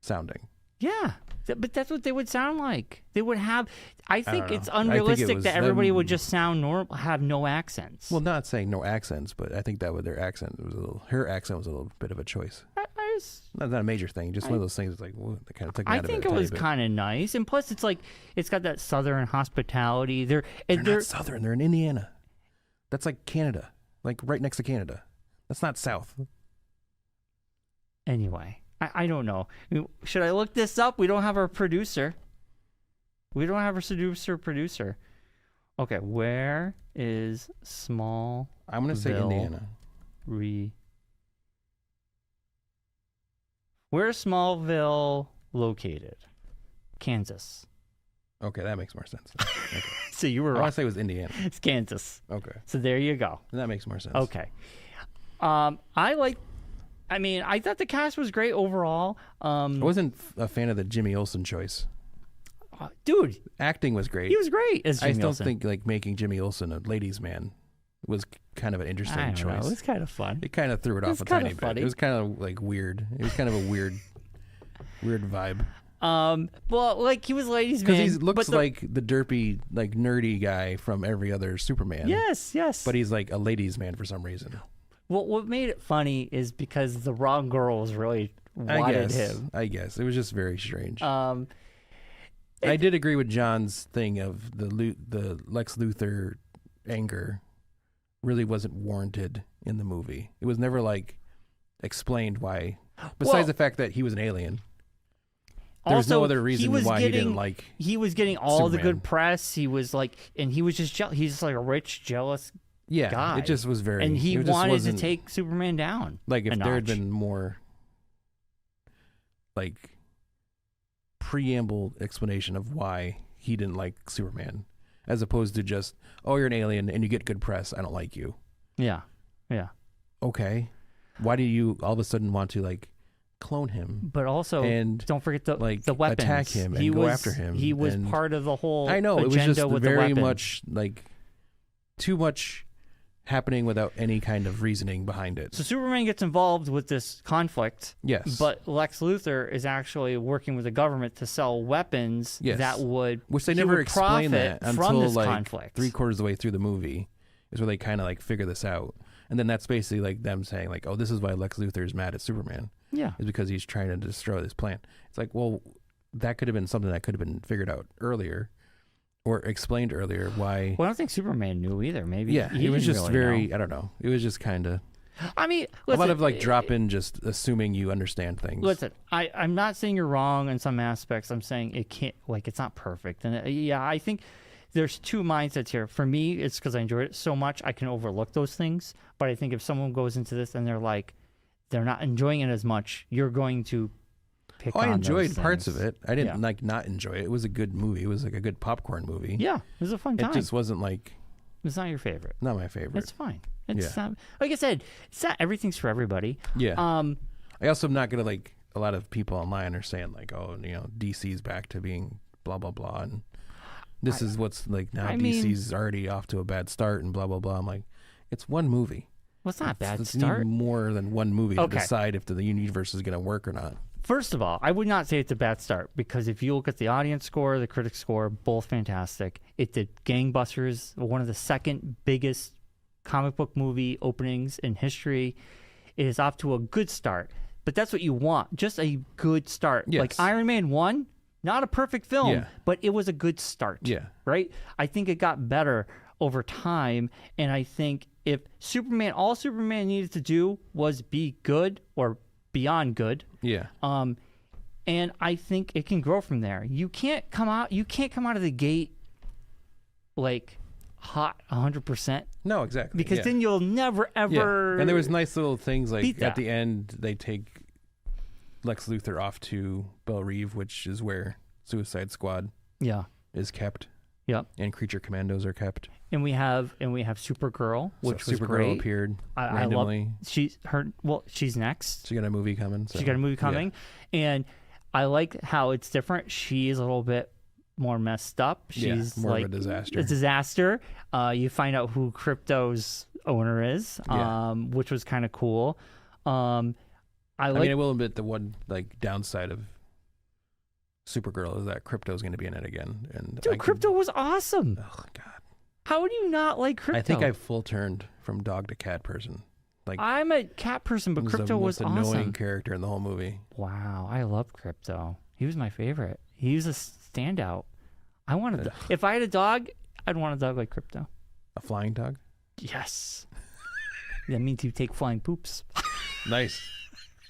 sounding. Yeah, but that's what they would sound like. They would have. I think it's unrealistic that everybody would just sound normal, have no accents. Well, not saying no accents, but I think that with her accent was her accent was a little bit of a choice. Not a major thing, just one of those things. Like, that kind of took me out of it. I think it was kind of nice, and plus, it's like it's got that Southern hospitality. They're not Southern. They're in Indiana. That's like Canada, like right next to Canada. That's not South. Anyway, I don't know. Should I look this up? We don't have our producer. We don't have our producer. Okay, where is Smallville? I'm going to say Indiana. Where's Smallville located? Kansas. Okay, that makes more sense. Okay. So you were wrong. I want to say it was Indiana. It's Kansas. Okay. So there you go. That makes more sense. Okay. I thought the cast was great overall. I wasn't a fan of the Jimmy Olsen choice. Dude. Acting was great. He was great as Jimmy Olsen. I Olsen. think like making Jimmy Olsen a ladies' man was kind of an interesting choice. It was kind of fun. It kind of threw it off a tiny bit. It was kind of like weird. It was kind of a weird vibe. Well, like he was ladies' man. Because he looks like the derpy, like nerdy guy from every other Superman. Yes. But he's like a ladies' man for some reason. Well, what made it funny is because the wrong girls really wanted him. I guess. It was just very strange. I did agree with John's thing of the Lex Luthor anger really wasn't warranted in the movie. It was never like explained why. Besides the fact that he was an alien. There was no other reason why he didn't like He was getting all the good press. He was like, and he was just jealous. He's just like a rich, jealous guy. It just was very... And he wanted to take Superman down. Like if there had been more like preamble explanation of why he didn't like Superman, as opposed to just, oh, you're an alien and you get good press, I don't like you. Yeah. Okay. Why do you all of a sudden want to like clone him? But also, and don't forget the weapons. Attack him and go after him. He was part of the whole I know, it was just with very much like too much happening without any kind of reasoning behind it. So Superman gets involved with this conflict. Yes. But Lex Luthor is actually working with the government to sell weapons that would... Which they never explain that until like conflict. 3/4 of the way through the movie is where they kind of like figure this out. And then that's basically like them saying like, oh, this is why Lex Luthor is mad at Superman. Yeah. Is because he's trying to destroy this plan. It's like, well, that could have been something that could have been figured out earlier. Or explained earlier why... Well, I don't think Superman knew either. Maybe. Yeah, it was just very... I don't know. It was just kind of... I mean, listen, a lot of like drop-in just assuming you understand things. Listen, I'm not saying you're wrong in some aspects. I'm saying it can't... Like, it's not perfect. And I think there's two mindsets here. For me, it's because I enjoyed it so much, I can overlook those things. But I think if someone goes into this and they're like, they're not enjoying it as much, you're going to... I enjoyed parts of it. I didn't like not enjoy it. It was a good movie. It was like a good popcorn movie. Yeah, it was a fun time. It just wasn't like... It's not your favorite. Not my favorite. It's fine. It's not, like I said, it's not everything's for everybody. Yeah. I also am not going to like... A lot of people online are saying like, oh, DC's back to being blah, blah, blah. And this is what's like now DC's already off to a bad start and blah, blah, blah. I'm like, it's one movie. Well, it's not a bad Let's start. Need more than one movie to decide if the universe is going to work or not. First of all, I would not say it's a bad start because if you look at the audience score, the critic score, both fantastic. It did gangbusters, one of the second biggest comic book movie openings in history. It is off to a good start, but that's what you want, just a good start. Yes. Like Iron Man 1, not a perfect film, but it was a good start. Yeah. Right? I think it got better over time, and I think if all Superman needed to do was be good or beyond good. Yeah. And I think it can grow from there. You can't come out of the gate like hot 100%. No, exactly. Because then you'll never ever. Yeah. And there was nice little things like at the end they take Lex Luthor off to Belle Reve, which is where Suicide Squad is kept. Yep. And Creature Commandos are kept. And we have Supergirl, which was Supergirl great. appeared I randomly. She's next. She got a movie coming. So. She got a movie coming, and I like how it's different. She is a little bit more messed up. She's more like of a disaster. A disaster. You find out who Crypto's owner is, which was kind of cool. I mean, I will admit the one like downside of Supergirl is that Crypto's going to be in it again. And dude, Crypto was awesome. Oh God, how do you not like Crypto? I think I full turned from dog to cat person. Like I'm a cat person, but Crypto was the most awesome. annoying character in the whole movie. Wow, I love Crypto. He was my favorite. He was a standout. I wanted if I had a dog, I'd want a dog like Crypto. A flying dog? Yes. That means you take flying poops. Nice.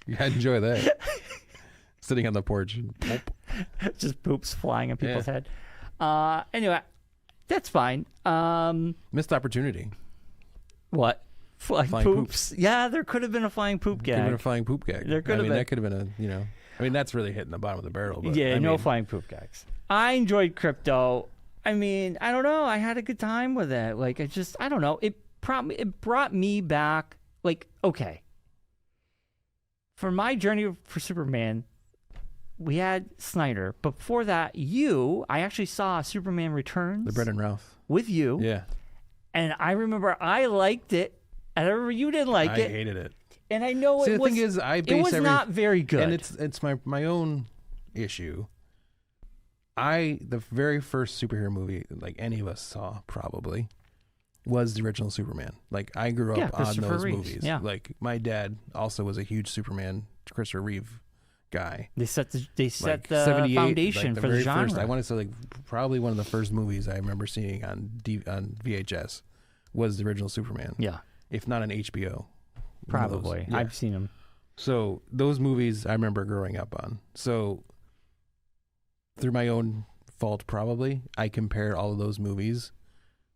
Yeah, enjoy that. Sitting on the porch and poop. Just poops flying on people's head. Anyway, that's fine. Missed opportunity. What? Flying poops? Yeah, there could have been a flying poop gag. Could have been a flying poop gag. There could have been. That could have been I mean, that's really hitting the bottom of the barrel. But, no flying poop gags. I enjoyed Crypto. I mean, I don't know. I had a good time with it. Like, I don't know. It brought me back. Like, okay. For my journey for Superman, we had Snyder. But before that, I actually saw Superman Returns. The Brendan Routh. With you. Yeah. And I remember I liked it. And I remember you didn't like it. I hated it. And I know the thing is, it was not very good. And it's my own issue. The very first superhero movie like any of us saw probably was the original Superman. Like I grew up on those movies. Yeah. Like my dad also was a huge Superman, Christopher Reeve guy. They set the foundation for the genre. First, I want to say like probably one of the first movies I remember seeing on VHS was the original Superman. Yeah. If not on HBO. Probably. Yeah. I've seen them. So those movies I remember growing up on. So through my own fault, probably, I compare all of those movies,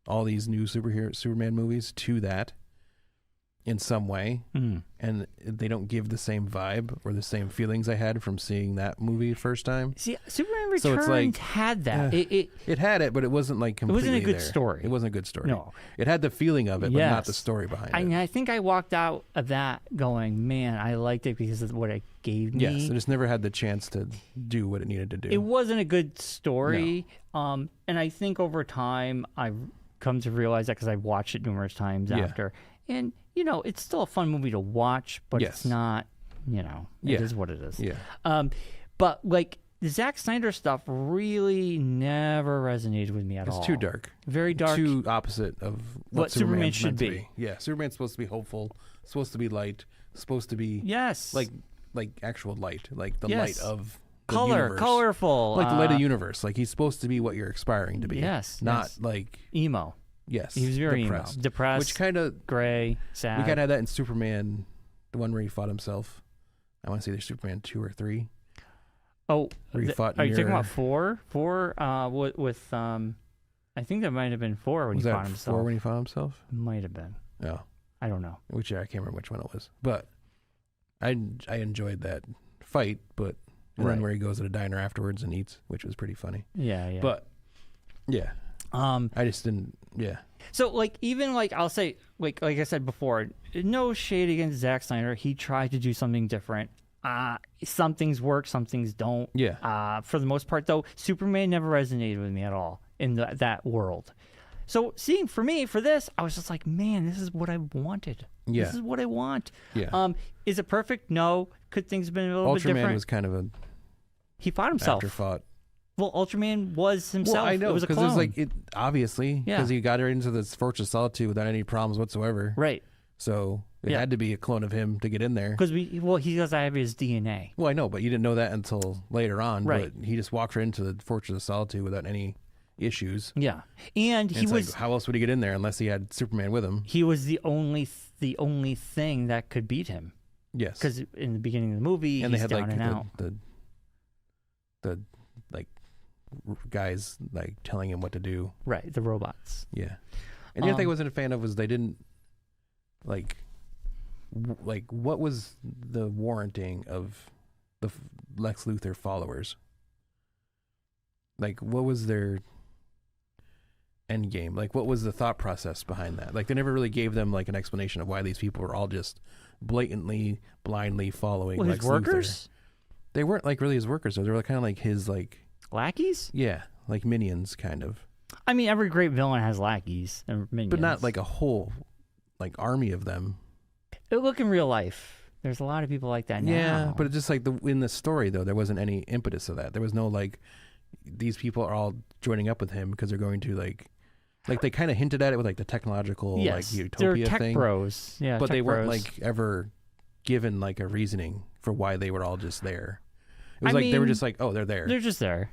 all these new Superman movies to that in some way. And they don't give the same vibe or the same feelings I had from seeing that movie first time. See, Superman Returns had that. It had it, but it wasn't like completely It wasn't a good story. It wasn't a good story. No. It had the feeling of it, but not the story behind it. I think I walked out of that going, man, I liked it because of what it gave me. Yes, it just never had the chance to do what it needed to do. It wasn't a good story. No. And I think over time, I've come to realize that because I've watched it numerous times after. And, it's still a fun movie to watch, but it's not, it is what it is. Yeah. But, like, the Zack Snyder stuff really never resonated with me at all. It's too dark. Very dark. Too opposite of what Superman should be. To be. Yeah, Superman's supposed to be hopeful, supposed to be light, supposed to be... Yes. Like actual light, like the light of the universe. Colorful. Like the light of the universe. Like he's supposed to be what you're aspiring to be. Yes. Not like... Emo. Yes. He was very depressed. emo. Depressed. Which kind of... Gray. Sad. We kind of had that in Superman, the one where he fought himself. I want to say there's Superman 2 or 3. Oh, where he fought are you talking about 4? 4 with I think that might have been 4 when he fought himself. 4 when he fought himself? Might have been. Oh. I don't know. I can't remember which one it was. But I enjoyed that fight, but then where he goes to the diner afterwards and eats, which was pretty funny. Yeah. But yeah. I just didn't So I'll say like I said before, no shade against Zack Snyder. He tried to do something different. Some things work, some things don't. Yeah. For the most part, though, Superman never resonated with me at all in that world. So for this, I was just like, man, this is what I wanted. Yeah. This is what I want. Yeah. Is it perfect? No. Could things have been a little bit different? Ultraman was kind of he fought himself. Afterthought. Well, Ultraman was himself. Well, I know, it was a because clone. it was obviously, because he got her into this Fortress of Solitude without any problems whatsoever. Right. So it had to be a clone of him to get in there. Because he does have his DNA. Well, I know, but you didn't know that until later on. Right. But he just walked her into the Fortress of Solitude without any issues. Yeah. And he was... Like, how else would he get in there unless he had Superman with him? He was the only thing that could beat him. Yes. Because in the beginning of the movie, and he's they had down and out. The guys like telling him what to do. Right, the robots. Yeah. And the other thing I wasn't a fan of was they didn't like what was the warranting of the Lex Luthor followers? Like what was their Endgame? Like, what was the thought process behind that? Like, they never really gave them like an explanation of why these people were all just blatantly, blindly following Well, like his workers. They weren't like really his workers, though. They were kind of like his like Lackeys? yeah, like minions, kind of. I mean, every great villain has lackeys and minions. But not like a whole like army of them. Look in real life. There's a lot of people like that now. Yeah, but it's just like in the story, though, there wasn't any impetus of that. There was no like, these people are all joining up with him because they're going to like they kind of hinted at it with like the technological like utopia they're tech thing. bros. Yeah, but tech they weren't bros. like ever given like a reasoning for why they were all just there. It was I like they were mean, just like, oh, they're there. They're just there.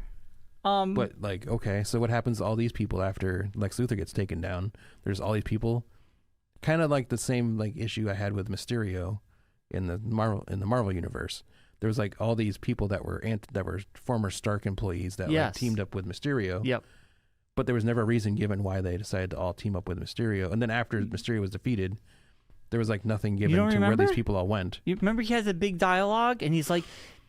But like, okay, so what happens to all these people after Lex Luthor gets taken down? There's all these people, kind of like the same like issue I had with Mysterio in the Marvel universe. There was like all these people that were former Stark employees that like, teamed up with Mysterio. Yep. But there was never a reason given why they decided to all team up with Mysterio. And then after Mysterio was defeated, there was like nothing given to where these people all went. You remember he has a big dialogue and he's like,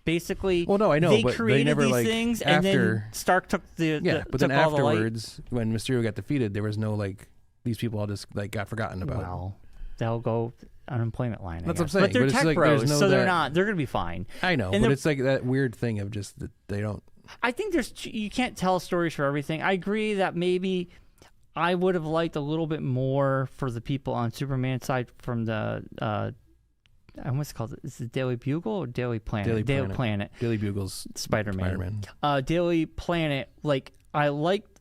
basically, well, no, I know, they but created they never these like things, after, and then Stark took but then afterwards, when Mysterio got defeated, there was no like these people all just like got forgotten about. Well, they'll go unemployment line. That's what I'm saying. But they're tech like, bros, no so they're going to be fine. I know, but it's like that weird thing of just that they don't. I think you can't tell stories for everything. I agree that maybe I would have liked a little bit more for the people on Superman's side from the. What's it called? Is it Daily Bugle or Daily Planet? Daily Planet. Daily Bugle's Spider-Man. Daily Planet. Like, I liked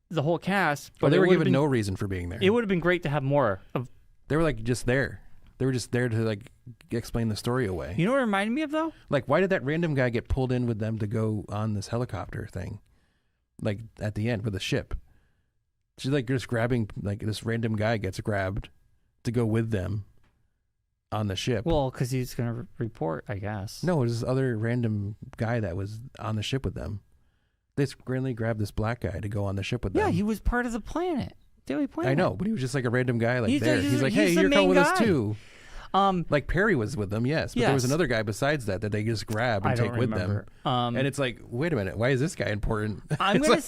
the whole cast, but they were given no reason for being there. It would have been great to have more of. They were like just there. They were just there to like explain the story away. You know what it reminded me of though? Like, why did that random guy get pulled in with them to go on this helicopter thing? Like at the end with a ship. She's like just grabbing, like this random guy gets grabbed to go with them on the ship. Well, because he's going to report, I guess. No, it was this other random guy that was on the ship with them. They randomly grabbed this black guy to go on the ship with them. Yeah, he was part of the planet. Daily Planet. I know, but he was just like a random guy like there. He's like, hey, he's you're coming with guy. us too. Like Perry was with them, yes, but there was another guy besides that they just grab and take with them. And it's like, wait a minute, why is this guy important? I'm gonna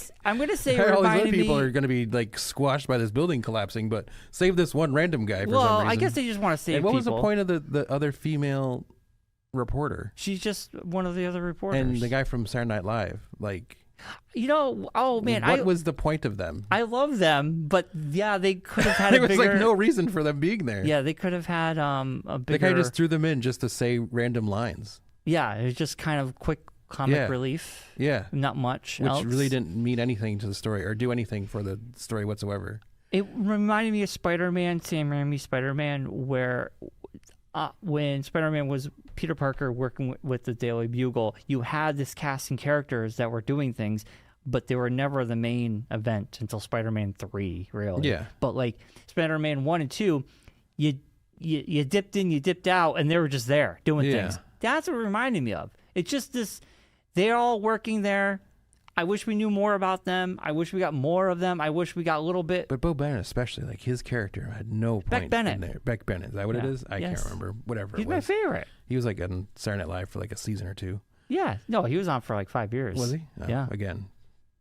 say all these other people are gonna be like squashed by this building collapsing, but save this one random guy for some reason. I guess they just want to save. And what people. was the point of the other female reporter? She's just one of the other reporters. And the guy from Saturday Night Live, like. You know, oh man, what was the point of them? I love them, but yeah, they could have had there was like no reason for them being there. Yeah, they could have had a bigger. The guy just threw them in just to say random lines. Yeah, it was just kind of quick comic relief. Yeah, not much. Which else. Really didn't mean anything to the story or do anything for the story whatsoever. It reminded me of Spider-Man, Sam Raimi's Spider-Man, where when Spider-Man was Peter Parker working with the Daily Bugle, you had this cast and characters that were doing things, but they were never the main event until Spider-Man 3, really. Yeah. But like Spider-Man 1 and 2, you dipped in, you dipped out, and they were just there doing things. That's what it reminded me of. It's just this, they're all working there. I wish we knew more about them. I wish we got more of them. I wish we got a little bit. But Bo Bennett especially, like his character had no point in there. Beck Bennett, is that what it is? I can't remember. Whatever He's it was. my favorite. He was like on Saturday Night Live for like a season or two. Yeah. No, he was on for like 5 years. Was he? Oh, yeah. Again,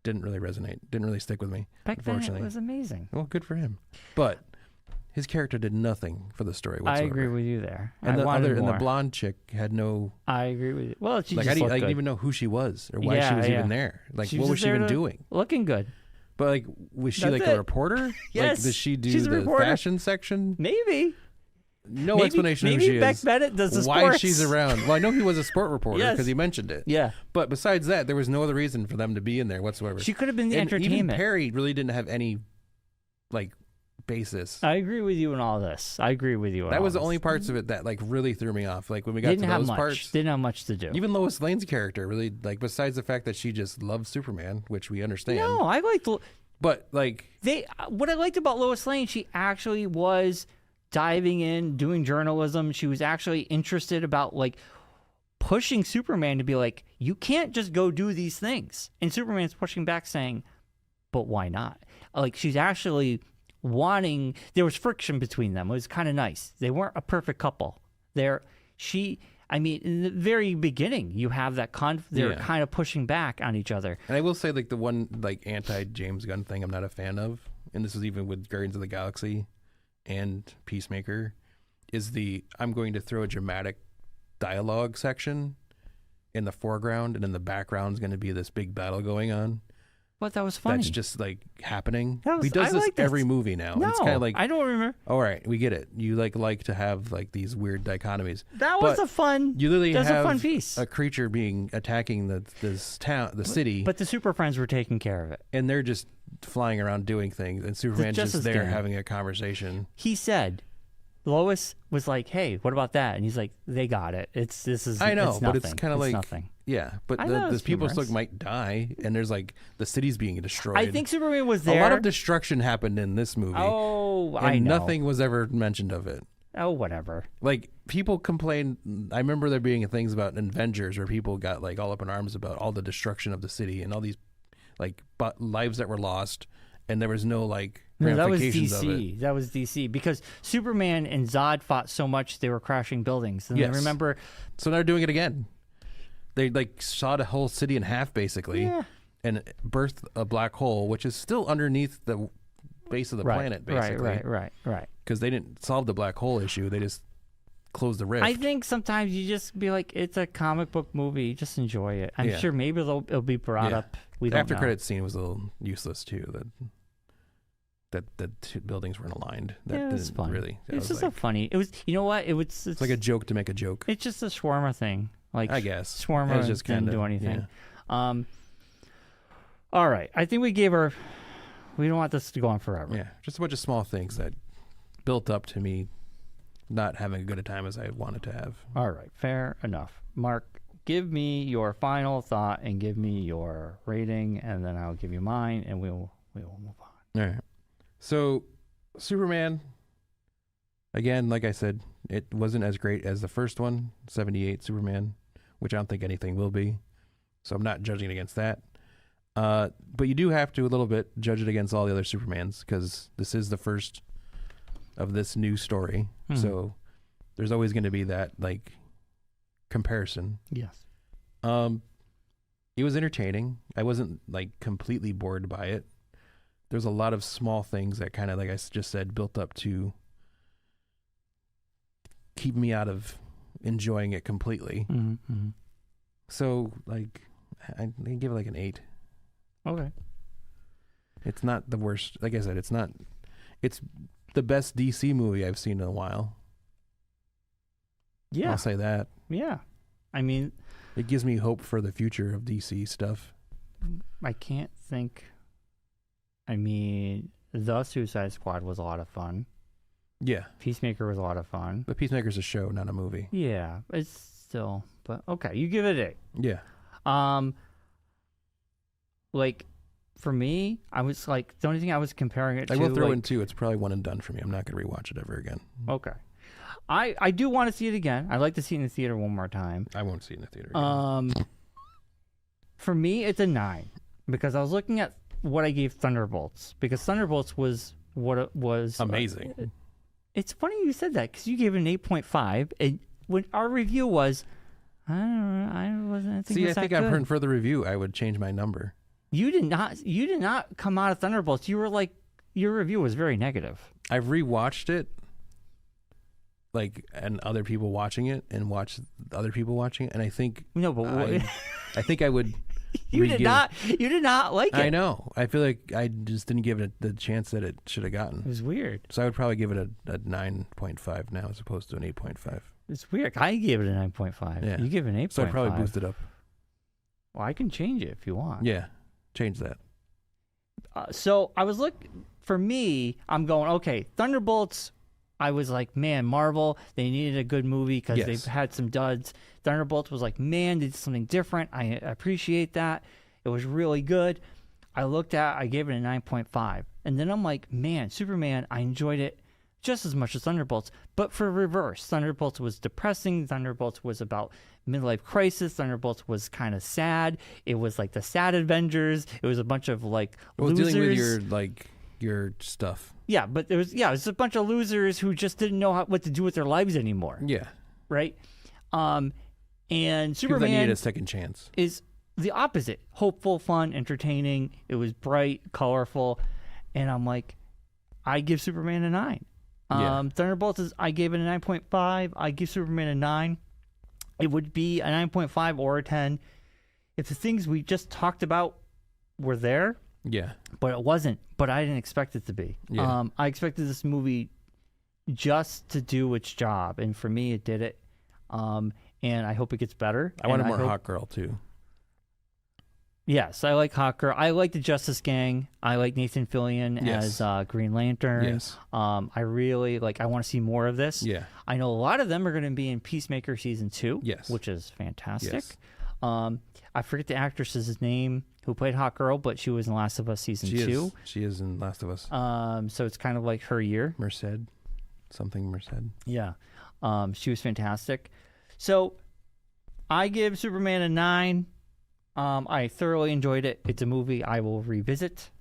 didn't really resonate. Didn't really stick with me, Beck Bennett was amazing. Well, good for him. But his character did nothing for the story whatsoever. I agree with you there. And the blonde chick had no. I agree with you. Well, she like just I didn't even know who she was or why she was even there. Like, what was she even doing? Looking good. But like, was she like a reporter? Yes. Like, does she do the fashion section? Maybe. No explanation of who she is. Maybe Beck Bennett does the sports. Why she's around. Well, I know he was a sport reporter because he mentioned it. Yeah. But besides that, there was no other reason for them to be in there whatsoever. She could have been the entertainment. Even Perry really didn't have any, like, basis. I agree with you in all this. That was the only parts of it that like really threw me off. Like when we got to those parts, didn't have much to do. Even Lois Lane's character really, like, besides the fact that she just loves Superman, which we understand. No, I liked. But like what I liked about Lois Lane, she actually was diving in, doing journalism. She was actually interested about like pushing Superman to be like, you can't just go do these things. And Superman's pushing back, saying, "But why not?" Like she's actually wanting. There was friction between them. It was kind of nice. They weren't a perfect couple. I mean, in the very beginning, you have that they're kind of pushing back on each other. And I will say, like, the one like anti-James Gunn thing, I'm not a fan of. and this is even with Guardians of the Galaxy and Peacemaker, is I'm going to throw a dramatic dialogue section in the foreground, and in the background is going to be this big battle going on. But that was funny. That's just like happening. He does this like every movie now. No, it's kind of like, I don't remember. All right, we get it. You like to have like these weird dichotomies. That was a fun. You literally that's have a fun piece. A creature attacking the city. But the Super Friends were taking care of it, and they're just flying around doing things, and Superman's just there having a conversation. He said, Lois was like, "Hey, what about that?" And he's like, "They got it. I know, but it's kind of like nothing." Yeah, but the people still might die, and there's like the city's being destroyed. I think Superman was there. A lot of destruction happened in this movie. Oh, I and know. Nothing was ever mentioned of it. Oh, whatever. Like, people complain. I remember there being things about Avengers where people got like all up in arms about all the destruction of the city and all these like lives that were lost, and there was no like ramifications of it. That was DC because Superman and Zod fought so much they were crashing buildings. And I remember. So they're doing it again. They like sawed a whole city in half basically, and birthed a black hole, which is still underneath the base of the planet, basically. Right. Because they didn't solve the black hole issue; they just closed the rift. I think sometimes you just be like, it's a comic book movie, just enjoy it. I'm sure maybe it'll be brought up. We don't know. After credit scene was a little useless too. That the two buildings weren't aligned. That it's fun. Really. It's just a funny. It was. You know what? It's like a joke to make a joke. It's just a shawarma thing. Like, I guess shawarma just didn't do anything. Yeah. All right. I think we gave our. We don't want this to go on forever. Yeah, just a bunch of small things that built up to me not having as good a time as I wanted to have. All right, fair enough. Mark, give me your final thought and give me your rating, and then I'll give you mine, and we'll move on. All right. So, Superman, again, like I said, it wasn't as great as the first one, 78 Superman, which I don't think anything will be. So I'm not judging against that. But you do have to a little bit judge it against all the other Supermans because this is the first of this new story. Mm-hmm. So there's always going to be that like comparison. Yes. It was entertaining. I wasn't like completely bored by it. There's a lot of small things that kind of, like I just said, built up to keep me out of enjoying it completely. Mm-hmm. So like I give it like an 8. Okay. It's not the worst. Like I said, it's the best DC movie I've seen in a while. Yeah. I'll say that. Yeah. I mean, it gives me hope for the future of DC stuff. I can't think. I mean, The Suicide Squad was a lot of fun. Yeah. Peacemaker was a lot of fun. But Peacemaker's a show, not a movie. Yeah. It's still, but okay. You give it an 8. Yeah. Like, for me, I was like, the only thing I was comparing it to... I will throw in 2. It's probably one and done for me. I'm not going to rewatch it ever again. Okay. I do want to see it again. I'd like to see it in the theater one more time. I won't see it in the theater again. For me, it's a 9. Because I was looking at what I gave Thunderbolts. Because Thunderbolts was what it was... Amazing. It's funny you said that, because you gave it an 8.5. And when our review was... I don't know. I wasn't thinking I think I've heard for the review, I would change my number. You did not come out of Thunderbolts. You were like, your review was very negative. I've rewatched it, like, and other people watching it, and watched other people watching it, and I think I think I would. You did not like it. I know. I feel like I just didn't give it the chance that it should have gotten. It was weird. So I would probably give it a 9.5 now as opposed to an 8.5. It's weird. I gave it a 9.5. Yeah. You give it an 8.5. So I'd probably boost it up. Well, I can change it if you want. Yeah. Change that. So I was for me, I'm going, okay, Thunderbolts, I was like, man, Marvel, they needed a good movie because they've had some duds. Thunderbolts was like, man, they did something different. I appreciate that. It was really good. I gave it a 9.5. And then I'm like, man, Superman, I enjoyed it just as much as Thunderbolts. But for reverse, Thunderbolts was depressing. Thunderbolts was about midlife crisis. Thunderbolts was kind of sad. It was like the sad Avengers. It was a bunch of like losers. Dealing with your stuff. Yeah, but it was a bunch of losers who just didn't know what to do with their lives anymore. Yeah. Right? And Superman that needed a second chance. Is the opposite. Hopeful, fun, entertaining. It was bright, colorful. And I'm like, I give Superman a 9. Thunderbolts I gave it a 9.5. I give Superman a 9. It would be a 9.5 or a 10 if the things we just talked about were there. Yeah. But it wasn't. But I didn't expect it to be. Yeah. I expected this movie just to do its job, and for me, it did it. And I hope it gets better. I wanted more Hawk Girl too. Yes, I like Hawk Girl. I like the Justice Gang. I like Nathan Fillion as Green Lantern. Yes. I really like. I want to see more of this. Yeah. I know a lot of them are going to be in Peacemaker season 2. Yes. Which is fantastic. Yes. I forget the actress's name who played Hawk Girl, but she was in Last of Us season 2. She is in Last of Us. So it's kind of like her year. Merced. Yeah. She was fantastic. So I give Superman a 9. I thoroughly enjoyed it. It's a movie I will revisit,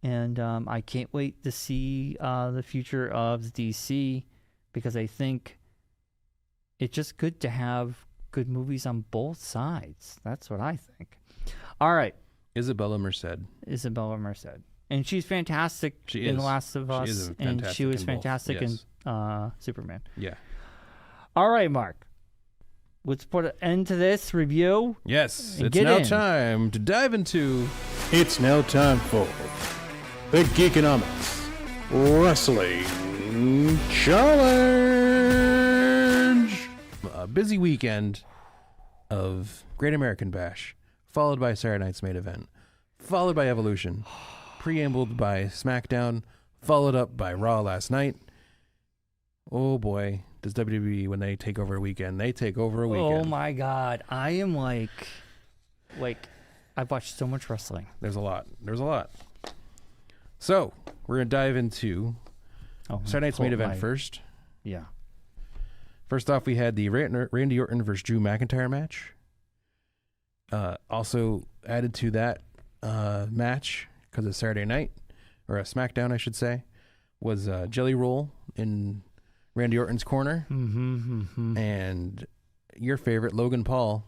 and I can't wait to see the future of DC, because I think it's just good to have good movies on both sides. That's what I think. All right. Isabella Merced. And she's fantastic in The Last of Us. She is and she was fantastic yes. in Superman. Yeah. All right, Mark. Let's put an end to this review. Yes, it's now time to dive into... It's now time for the Geekonomics Wrestling Challenge. A busy weekend of Great American Bash, followed by Saturday Night's Main Event, followed by Evolution, preambled by SmackDown, followed up by Raw last night. Oh boy. Does WWE, when they take over a weekend, they take over a weekend. Oh my God. I am like, I've watched so much wrestling. There's a lot. So, we're going to dive into Saturday Night's Main Event first. Yeah. First off, we had the Randy Orton versus Drew McIntyre match. Also added to that match, because it's Saturday night, or a SmackDown, I should say, was Jelly Roll in Randy Orton's corner, and your favorite Logan Paul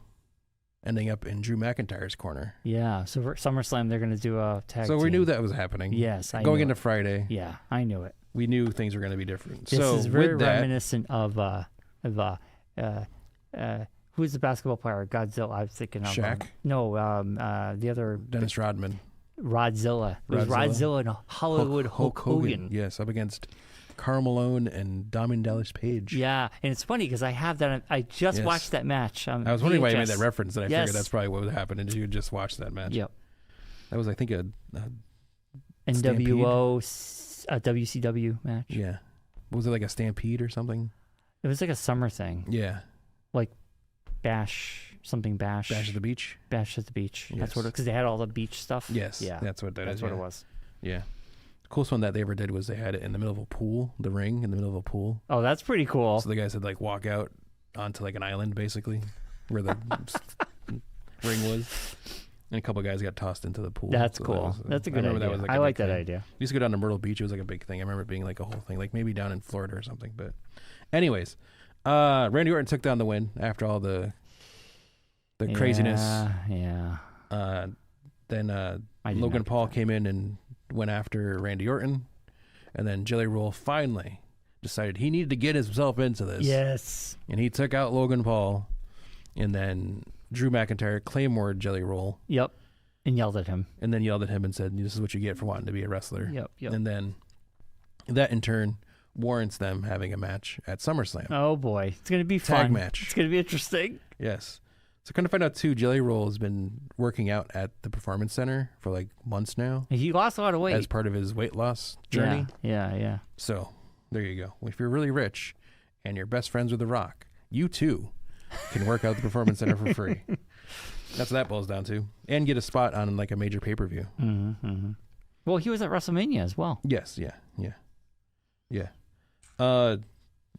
ending up in Drew McIntyre's corner. Yeah, so for SummerSlam they're going to do a tag So we team. knew that was happening. Yes, I going knew into it. Friday. Yeah, I knew it. We knew things were going to be different. This so is very with that, reminiscent of who's the basketball player? Godzilla. I was thinking of Shaq? The other Dennis Rodman. Rodzilla. It was Rodzilla and Hollywood Hulk Hogan. Yes, up against Karl Malone and Diamond Dallas Page. Yeah, and it's funny because I have that. I just watched that match. I was wondering why you made that reference, and I Yes. figured that's probably what would happen, and you just watched that match. Yep. That was, I think, a NWO, a WCW match. Yeah. Was it like a Stampede or something? It was like a summer thing. Yeah. Like Bash at the Beach? Bash at the Beach. Yes. That's what because they had all the beach stuff. Yes. Yeah. That's what That's what it was. Yeah. The coolest one that they ever did was they had it in the middle of a pool, the ring in the middle of a pool. Oh, that's pretty cool. So the guys had like walk out onto like an island basically where the ring was. And a couple of guys got tossed into the pool. That's so cool. That's a good idea. That was like I like that idea. We used to go down to Myrtle Beach. It was like a big thing. I remember it being like a whole thing, like maybe down in Florida or something. But anyways, Randy Orton took down the win after all the craziness. Yeah. Then Logan Paul came in and went after Randy Orton. And then Jelly Roll finally decided he needed to get himself into this. Yes. And he took out Logan Paul. And then Drew McIntyre claymored Jelly Roll. Yep. And yelled at him. And then yelled at him and said, "This is what you get for wanting to be a wrestler." Yep. And then that in turn warrants them having a match at SummerSlam. Oh boy, it's gonna be fun. Tag match. It's gonna be interesting. Yes. So kind of find out too, Jelly Roll has been working out at the Performance Center for like months now. He lost a lot of weight as part of his weight loss journey. Yeah. So there you go. If you're really rich and you're best friends with The Rock, you too can work out at the Performance Center for free. That's what that boils down to. And get a spot on like a major pay-per-view. Mm-hmm. Well, he was at WrestleMania as well. Yes, yeah.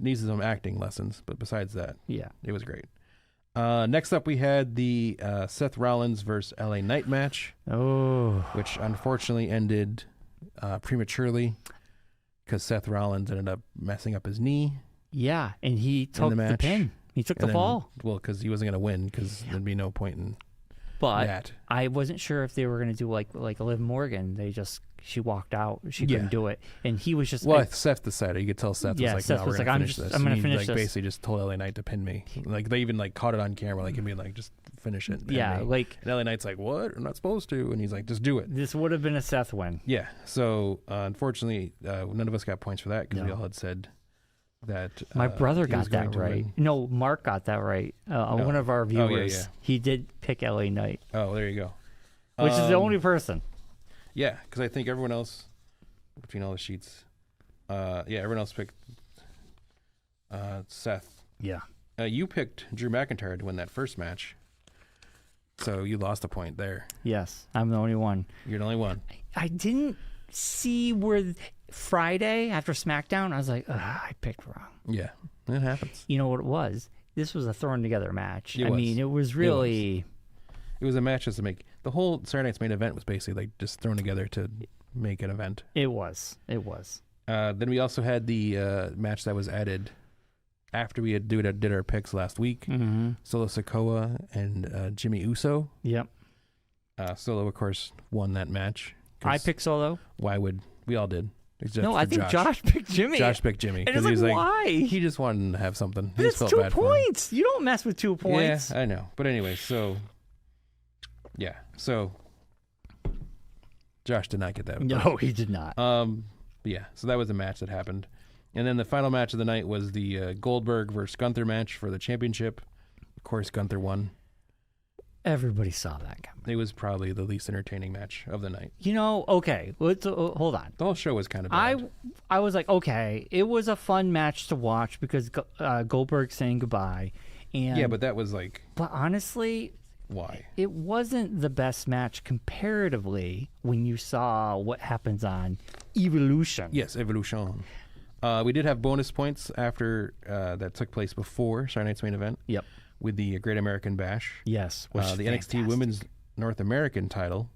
Needs some acting lessons, but besides that, it was great. Next up, we had the Seth Rollins versus LA Knight match. Oh. Which unfortunately ended prematurely because Seth Rollins ended up messing up his knee. Yeah, and he took the pin. He took the fall. Well, because he wasn't going to win because there'd be no point in But that. I wasn't sure if they were going to do like Liv Morgan. She walked out. She couldn't do it, and he was just. Well, Seth decided. You could tell Seth was like, Seth "No, was we're like, gonna finish this." I'm going to He, finish like, this. basically just told LA Knight to pin me. Like they even like caught it on camera, like and be like, "Just finish it." Yeah, and like LA Knight's like, "What? I'm not supposed to," and he's like, "Just do it." this would have been a Seth win. Yeah. So unfortunately, none of us got points for that because we all had said that. My brother he was got going that to right. win. No, Mark got that right. One of our viewers. yeah. He did pick LA Knight, Oh, there you go. which is the only person. Yeah, because I think everyone else, between all the sheets, everyone else picked Seth. Yeah. You picked Drew McIntyre to win that first match, so you lost a point there. Yes, I'm the only one. You're the only one. I didn't see where Friday after SmackDown, I was like, I picked wrong. Yeah, it happens. You know what it was? This was a thrown together match. It I was. mean, it was really. It was a match just to make the whole Saturday Night's Main Event was basically like just thrown together to make an event. It was. It was. Then we also had the match that was added after we had did our picks last week. Mm-hmm. Solo Sikoa and Jimmy Uso. Yep. Solo, of course, won that match. I picked Solo. Why would we all did? Except No, for I think Josh picked Jimmy. Josh picked Jimmy And it's he was like, why? he just wanted to have something. He But just it's felt 2 bad for him. points. You don't mess with 2 points. Yeah, I know. But anyway, so yeah, so Josh did not get that. No, he did not. Yeah, so that was a match that happened. And then the final match of the night was the Goldberg versus Gunther match for the championship. Of course, Gunther won. Everybody saw that coming. It was probably the least entertaining match of the night. You know, okay, let's hold on. The whole show was kind of bad. I was like, okay, it was a fun match to watch because Goldberg saying goodbye. And Yeah, but that was like, But honestly, why? it wasn't the best match comparatively when you saw what happens on Evolution. Yes, Evolution. We did have bonus points after that took place before Saturday Night's Main Event. Yep. With the Great American Bash. Yes. The NXT Women's North American title.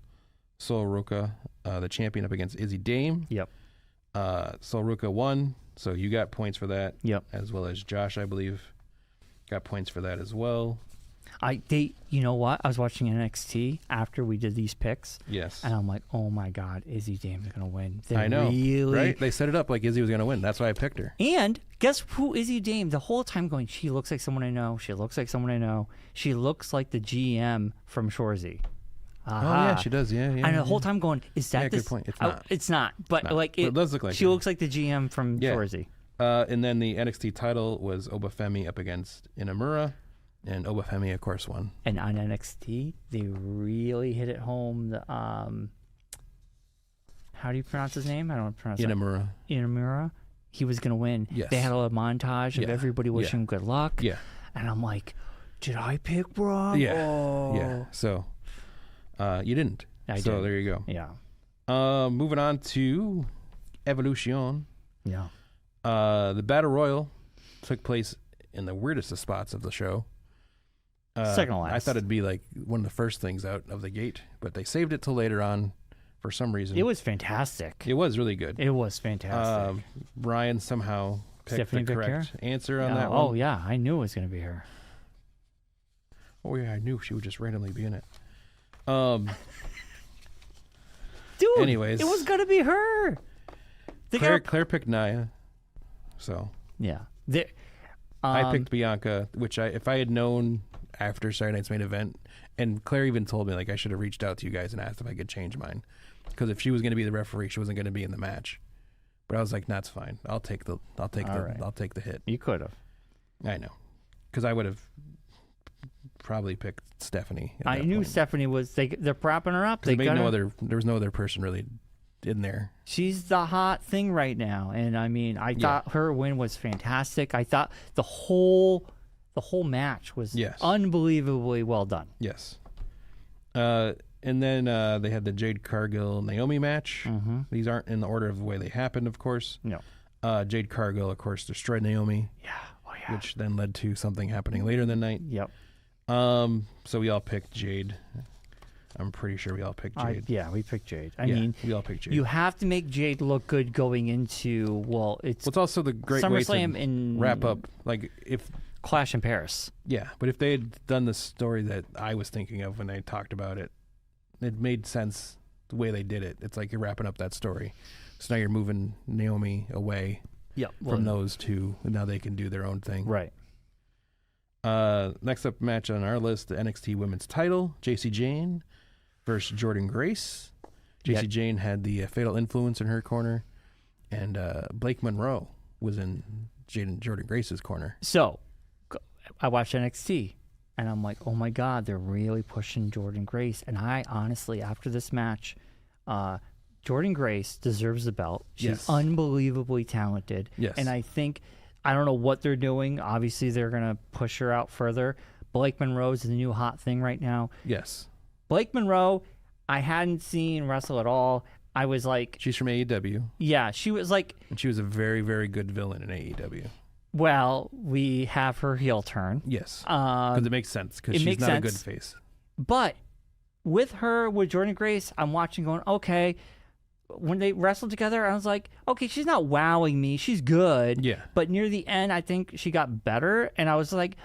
Sol Ruca, the champion, up against Izzy Dame. Yep. Sol Ruca won, so you got points for that. Yep. As well as Josh, I believe, got points for that as well. You know what? I was watching NXT after we did these picks. Yes. And I'm like, oh my God, Izzy Dame's going to win. I know. Really? Right? They set it up like Izzy was going to win. That's why I picked her. And guess who Izzy Dame? The whole time going, she looks like someone I know. She looks like someone I know. She looks like the GM from Shoresy. Oh, yeah, she does. Yeah, yeah. And the whole time going, is that good this? point. It's not. It's not. But It's not. like But it does look like she her. looks like the GM from Yeah. Shoresy. And then the NXT title was Obafemi up against Inamura. And Obafemi, of course, won. And on NXT, they really hit it home. The how do you pronounce his name? I don't pronounce it. Inamura. Inamura. He was going to win. Yes. They had a little montage of Yeah. everybody wishing him good luck. Yeah. And I'm like, did I pick wrong? Yeah. Oh. Yeah. So you didn't. I so did. there you go. Yeah. Moving on to Evolution. Yeah. The Battle Royal took place in the weirdest of spots of the show. Second to last. I thought it'd be like one of the first things out of the gate, but they saved it till later on for some reason. It was fantastic. It was really good. It was fantastic. Brian somehow picked Stephanie the correct answer on that one. Oh, yeah. I knew it was going to be her. Oh, yeah, I knew she would just randomly be in it. Dude, anyways. it was going to be her. Claire picked Nia, so Yeah. I picked Bianca, which if I had known after Saturday Night's Main Event, and Claire even told me like I should have reached out to you guys and asked if I could change mine, because if she was going to be the referee, she wasn't going to be in the match. But I was like, that's fine. I'll take the hit. You could have. I know, because I would have probably picked Stephanie. I knew Stephanie was. They're propping her up. There was no other person really in there. She's the hot thing right now, and I mean, I thought her win was fantastic. I thought the whole match was unbelievably well done. Yes. And then they had the Jade Cargill Naomi match. Mm-hmm. These aren't in the order of the way they happened, of course. No. Jade Cargill, of course, destroyed Naomi. Yeah. Oh, yeah. Which then led to something happening later in the night. Yep. So we all picked Jade. I'm pretty sure we all picked Jade. We picked Jade. I mean, we all picked Jade. You have to make Jade look good going into it's also the great way SummerSlam to in wrap up. Like if Clash in Paris. Yeah, but if they had done the story that I was thinking of when they talked about it, it made sense the way they did it. It's like you're wrapping up that story. So now you're moving Naomi away from those two, and now they can do their own thing. Right. Next up match on our list, the NXT Women's Title, Jacy Jayne versus Jordynne Grace. Jacy Jayne had the Fatal Influence in her corner, and Blake Monroe was in Jordynne Grace's corner. So, I watched NXT, and I'm like, oh my God, they're really pushing Jordynne Grace. And I honestly, after this match, Jordynne Grace deserves the belt. She's unbelievably talented. Yes. And I don't know what they're doing. Obviously, they're going to push her out further. Blake Monroe is the new hot thing right now. Yes. Blake Monroe, I hadn't seen wrestle at all. I was like... She's from AEW. Yeah, she was like... And she was a very, very good villain in AEW. Well, we have her heel turn. Yes. Because it makes sense, because she's not a good face. But with Jordynne Grace, I'm watching going, okay... When they wrestled together, I was like, okay, she's not wowing me. She's good. Yeah. But near the end, I think she got better. And I was like,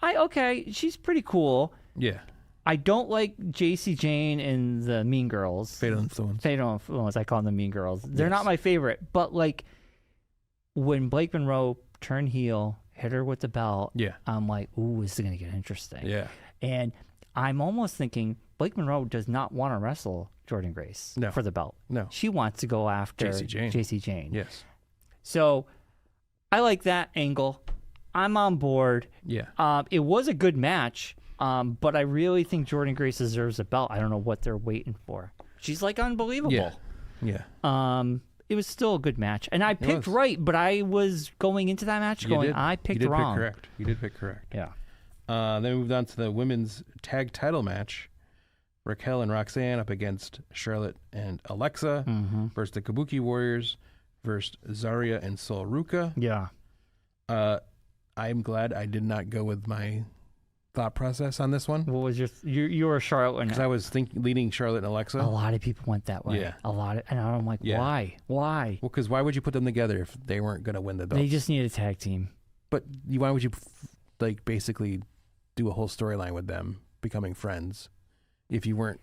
okay, she's pretty cool. Yeah. I don't like Jacy Jayne and the Mean Girls. Fatal Influence. Fatal Influence, I call them the Mean Girls. They're not my favorite. But, like, when Blake Monroe turned heel, hit her with the belt, I'm like, ooh, this is going to get interesting. Yeah. And I'm almost thinking Blake Monroe does not want to wrestle Jordynne Grace for the belt. No. She wants to go after Jacy Jayne. Yes. So I like that angle. I'm on board. Yeah. It was a good match, but I really think Jordynne Grace deserves a belt. I don't know what they're waiting for. She's like unbelievable. Yeah. It was still a good match. And I picked right, but I was going into that match going, I picked wrong. You did pick correct. Yeah. Then we moved on to the women's tag title match. Raquel and Roxanne up against Charlotte and Alexa versus the Kabuki Warriors versus Zarya and Sol Ruka. Yeah. I'm glad I did not go with my thought process on this one. What was you were Charlotte? Because I was leading Charlotte and Alexa. A lot of people went that way. Yeah. And I'm like, why? Why? Well, because why would you put them together if they weren't going to win the belt? They just need a tag team. But why would you basically do a whole storyline with them becoming friends if you weren't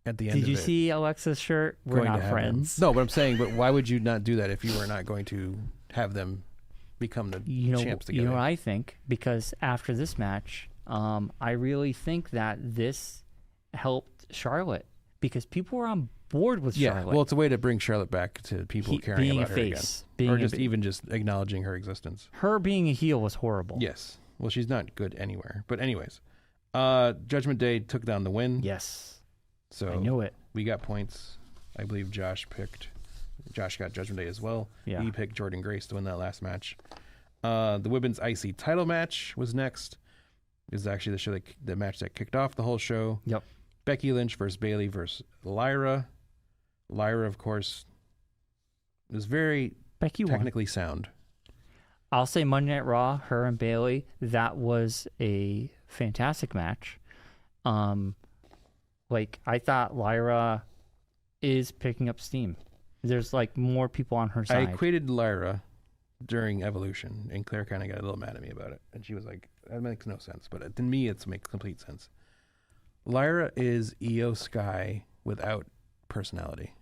at the end of it? Did you see Alexa's shirt? We're not friends. No, but I'm saying, but why would you not do that if you were not going to have them become the champs together? You know what I think? Because after this match, I really think that this helped Charlotte because people were on board with Charlotte. Well, it's a way to bring Charlotte back to people caring about her again. Or just acknowledging her existence. Her being a heel was horrible. Yes. Well, she's not good anywhere. But anyways, Judgment Day took down the win. Yes. So I knew it. We got points. I believe Josh got Judgment Day as well. Yeah. He picked Jordynne Grace to win that last match. The women's IC title match was next. It was actually the match that kicked off the whole show. Yep. Becky Lynch versus Bayley versus Lyra. Lyra, of course, was very technically sound. I'll say Monday Night Raw, her and Bayley, that was a fantastic match. I thought Lyra is picking up steam. There's more people on her side. I equated Lyra during Evolution, and Claire kind of got a little mad at me about it. And she was like, that makes no sense. But to me, it makes complete sense. Lyra is Io Sky without personality.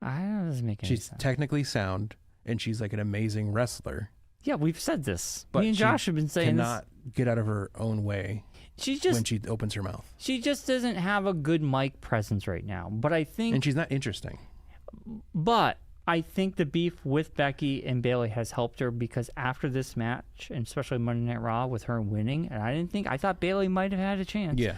That doesn't make any sense. She's technically sound, and she's like an amazing wrestler. Yeah, we've said this. But me and Josh have been saying this. Cannot get out of her own way when she opens her mouth. She just doesn't have a good mic presence right now. But I think... And she's not interesting. But I think the beef with Becky and Bayley has helped her because after this match, and especially Monday Night Raw with her winning, and I thought Bayley might have had a chance. Yeah.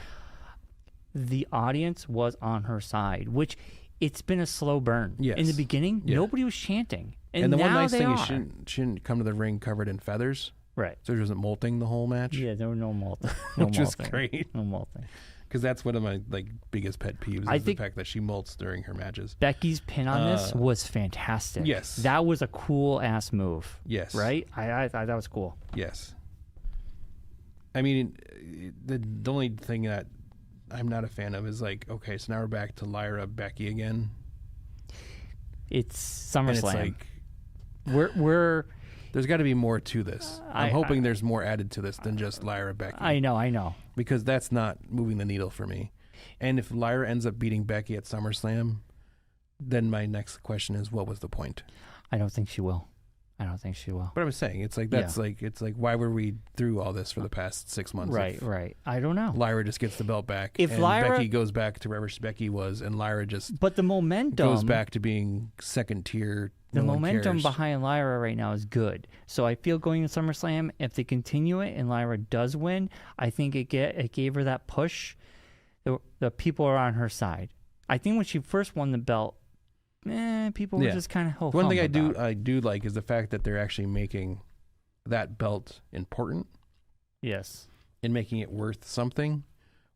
The audience was on her side, which it's been a slow burn. Yes. In the beginning, nobody was chanting. And the now one nice they thing are. is she shouldn't come to the ring covered in feathers. Right. So she wasn't molting the whole match. Yeah, there were no molting. No which was great. No molting. Because that's one of my biggest pet peeves is the fact that she molts during her matches. Becky's pin on this was fantastic. Yes. That was a cool-ass move. Yes. Right? I thought that was cool. Yes. I mean, the only thing that I'm not a fan of is okay, so now we're back to Lyra, Becky again. It's SummerSlam. And it's There's got to be more to this. I'm hoping there's more added to this than just Lyra Becky. I know. Because that's not moving the needle for me. And if Lyra ends up beating Becky at SummerSlam, then my next question is, what was the point? I don't think she will. But I'm saying, it's like, that's it's like, why were we through all this for the past 6 months? Right. I don't know. Lyra just gets the belt back. If and Lyra, Becky goes back to wherever Becky was, and Lyra just but the momentum goes back to being second tier. The momentum behind Lyra right now is good. So I feel going to SummerSlam, if they continue it and Lyra does win, I think it gave her that push. The people are on her side. I think when she first won the belt, people were just kind of one thing I do like is the fact that they're actually making that belt important. Yes. And making it worth something,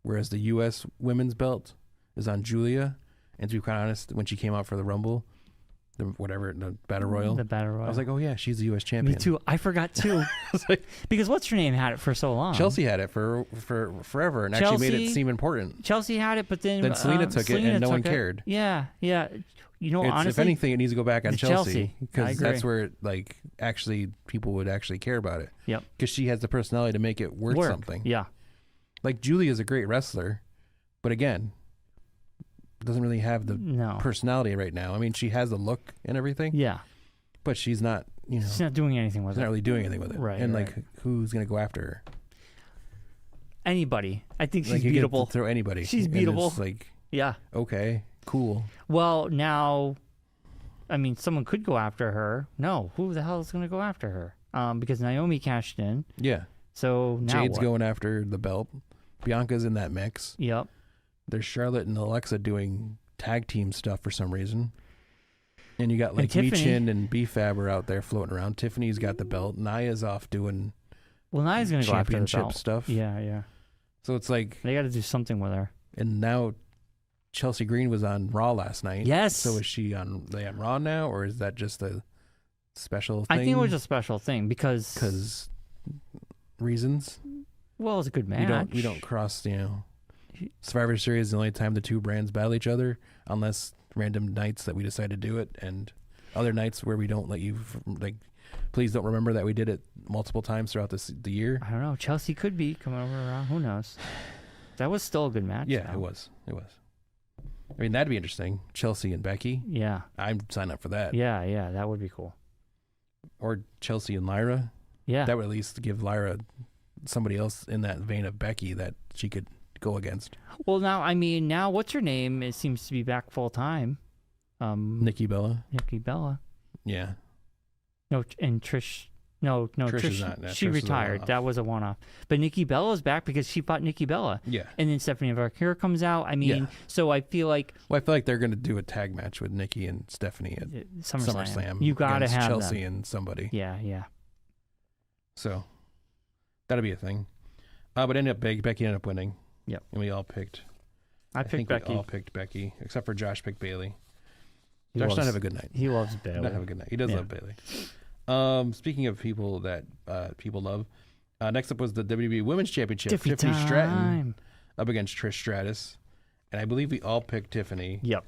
whereas the U.S. women's belt is on Julia. And to be quite honest, when she came out for the Rumble, the Battle Royal. I was like, oh yeah, she's the U.S. champion. Me too. I forgot too. Because what's her name had it for so long? Chelsea had it for forever and actually made it seem important. Chelsea had it, but then Selena took it and no one cared. Yeah. You know, honestly, if anything, it needs to go back on Chelsea because that's where actually people would actually care about it. Yep. Because she has the personality to make it worth something. Yeah. Like Julia is a great wrestler, but again, doesn't really have the personality right now. I mean, she has the look and everything. Yeah. But she's not, she's not doing anything with it. She's not really doing anything with it. Right. And who's going to go after her? Anybody. I think she's beatable. Throw anybody. She's beatable. Yeah. Okay, cool. Well, now, I mean, someone could go after her. No, who the hell is going to go after her? Because Naomi cashed in. Yeah. So now Jade's going after the belt. Bianca's in that mix. Yep. There's Charlotte and Alexa doing tag team stuff for some reason. And you got Michin and B-Fab are out there floating around. Tiffany's got the belt. Nia's off doing Nia's going to go after the belt. Stuff. Yeah. So it's like they got to do something with her. And now Chelsea Green was on Raw last night. Yes. So is she on Raw now, or is that just a special thing? I think it was a special thing because reasons. Well, it's a good match. We don't cross, Survivor Series is the only time the two brands battle each other, unless random nights that we decide to do it, and other nights where we don't let you, please don't remember that we did it multiple times throughout the year. I don't know. Chelsea could be coming over around. Who knows? That was still a good match. Yeah, it was. I mean, that'd be interesting. Chelsea and Becky. Yeah. I'd sign up for that. Yeah, that would be cool. Or Chelsea and Lyra. Yeah. That would at least give Lyra somebody else in that vein of Becky that she could go against. Well, now what's her name? It seems to be back full time. Nikki Bella. Yeah. No, and Trish. No, Trish is not. She retired. That was a one-off. But Nikki Bella's back because she fought Nikki Bella. Yeah. And then Stephanie Valkyrie comes out. I mean, so I feel like... Well, I feel like they're going to do a tag match with Nikki and Stephanie at SummerSlam. You got to have Chelsea and somebody. Yeah. So, that'll be a thing. But Becky ended up winning. Yep. And we all picked... I think Becky. We all picked Becky, except for Josh picked Bailey. Josh does not have a good night. He loves Bailey. Not have a good night. He does love Bailey. Speaking of people that people love, next up was the WWE Women's Championship. Tiffany Stratton up against Trish Stratus. And I believe we all picked Tiffany. Yep.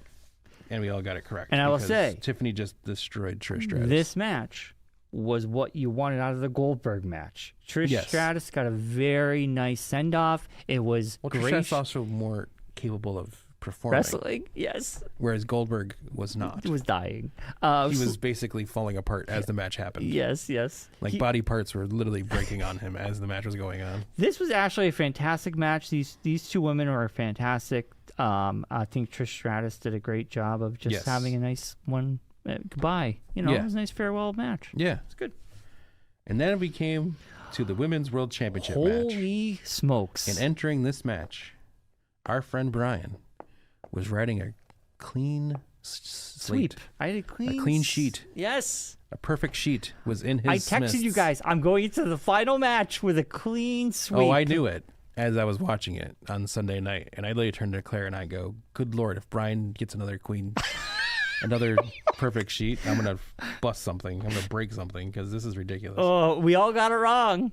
And we all got it correct. And I will say, Tiffany just destroyed Trish Stratus. This match was what you wanted out of the Goldberg match. Trish Stratus got a very nice send-off. It was great. Trish Stratus also more capable of performing. Wrestling, yes. Whereas Goldberg was not. He was dying. He was basically falling apart as the match happened. Yes. Body parts were literally breaking on him as the match was going on. This was actually a fantastic match. These two women are fantastic. I think Trish Stratus did a great job of just having a nice one. Goodbye. It was a nice farewell match. Yeah. It's good. And then we came to the Women's World Championship match. Holy smokes. And entering this match, our friend Brian was riding a clean sweep. I had a clean sheet. Yes. A perfect sheet was in his I texted you guys, I'm going into the final match with a clean sweep. Oh, I knew it as I was watching it on Sunday night. And I literally turned to Claire and I go, good Lord, if Brian gets another perfect sheet, I'm going to bust something. I'm going to break something because this is ridiculous. Oh, we all got it wrong.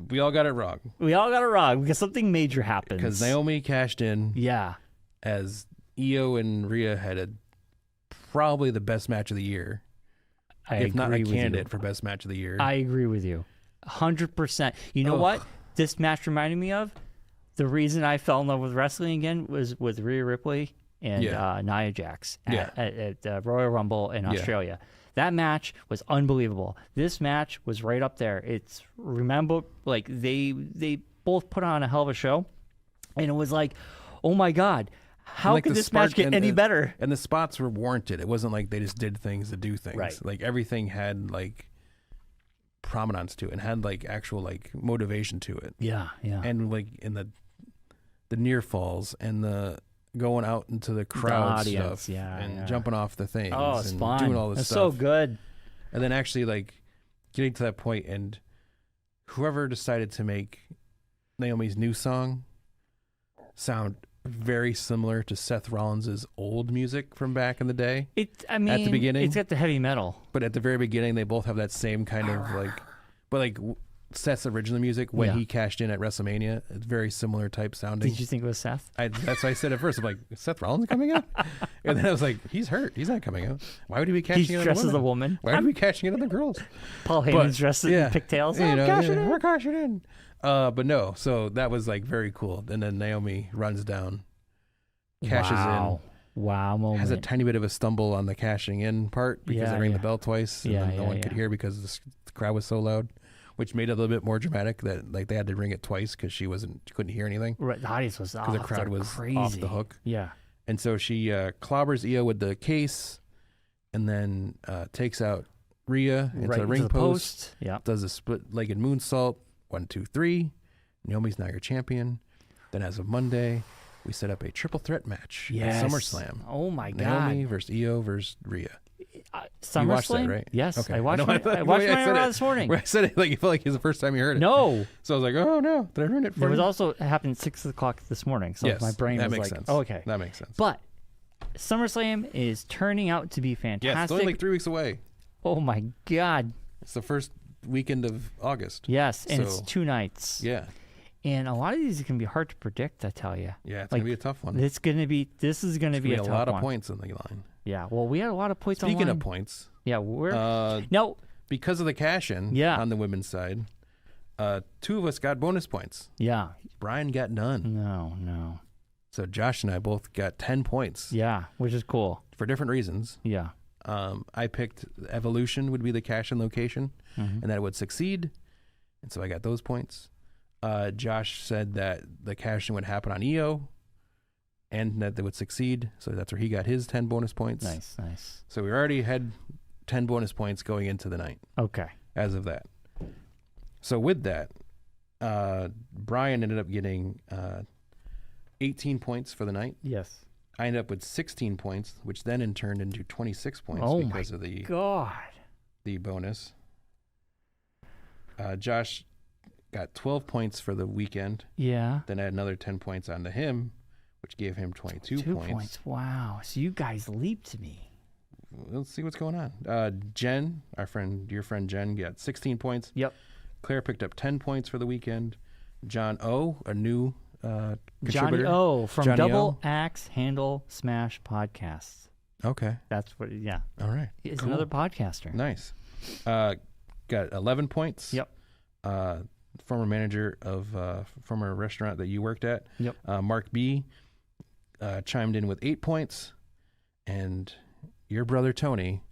We all got it wrong because something major happened. Because Naomi cashed in. Yeah. As Io and Rhea had probably the best match of the year. if not a agree with candidate you. for best match of the year. I agree with you, 100%. You know what? This match reminded me of the reason I fell in love with wrestling again was with Rhea Ripley and Nia Jax at Royal Rumble in Australia. That match was unbelievable. This match was right up there. It's like they both put on a hell of a show, and it was like, oh my God, how could this match get any better? And the spots were warranted. It wasn't like they just did things to do things. Right. Like everything had like prominence to it and had like actual like motivation to it. Yeah. And like in the near falls and the going out into the crowd stuff and jumping off the things it's and fun. doing all this It's stuff. so good. And then actually like getting to that point and whoever decided to make Naomi's new song sound very similar to Seth Rollins' old music from back in the day. At the beginning, it's got the heavy metal. But at the very beginning, they both have that same kind of like, but like Seth's original music when he cashed in at WrestleMania, it's very similar type sounding. Did you think it was Seth? That's why I said at first, I'm like, is Seth Rollins coming out? And then I was like, he's hurt. He's not coming out. Why would he be cashing in on the women? He's dressed as a woman. Why would he be cashing in on the girls? Paul Heyman's dressed in pigtails. We're cashing in. But no, so that was like very cool. And then Naomi runs down, cashes in. Wow moment. Has a tiny bit of a stumble on the cashing in part because they rang the bell twice and then no one could hear because the crowd was so loud, which made it a little bit more dramatic that like they had to ring it twice because she couldn't hear anything. Right, the audience was off. Because the crowd was crazy. off the hook. Yeah. And so she clobbers Io with the case and then takes out Rhea into the ring post. Yeah. Does a split-legged moonsault. 1, 2, 3. Naomi's now your champion. Then as of Monday, we set up a triple threat match at SummerSlam. Oh my God. Naomi versus Io versus Rhea. SummerSlam? You watched that, right? Yes. Okay. I watched it this morning. When I said it, like you felt like it was the first time you heard it. No. So I was like, oh no, did I ruin it for you? It was also happened at 6 o'clock this morning. So my brain was like, sense. oh, okay. That makes sense. But SummerSlam is turning out to be fantastic. Yeah, it's only like 3 weeks away. Oh my God. It's the first weekend of August. Yes, and it's 2 nights. Yeah. And a lot of these are going to be hard to predict, I tell you. Yeah, it's going to be a tough one. This is going to be a tough one. A lot of points on the line. Yeah, well, we had a lot of points on the line. Speaking of points. Yeah, no. Because of the cash-in on the women's side, 2 of us got bonus points. Yeah. Bryan got none. No. So Josh and I both got 10 points. Yeah, which is cool. For different reasons. Yeah. I picked Evolution would be the cash-in location, and that it would succeed. And so I got those points. Josh said that the cash-in would happen on Io and that they would succeed. So that's where he got his 10 bonus points. Nice. So we already had 10 bonus points going into the night. Okay. As of that. So with that, Bryan ended up getting 18 points for the night. Yes. I ended up with 16 points, which then in turn into 26 points because of the bonus. Josh got 12 points for the weekend. Yeah. Then I had another 10 points onto him, which gave him 22 points. Wow. So you guys leaped me. Let's see what's going on. Jen, your friend Jen, got 16 points. Yep. Claire picked up 10 points for the weekend. John O, a new contributor. Johnny O from Double Axe Handle Smash Podcasts. Okay. That's what, yeah. All right. He's another podcaster. Nice. Got 11 points. Yep. Former manager of former restaurant that you worked at. Yep. Mark B chimed in with 8 points. And your brother Tony,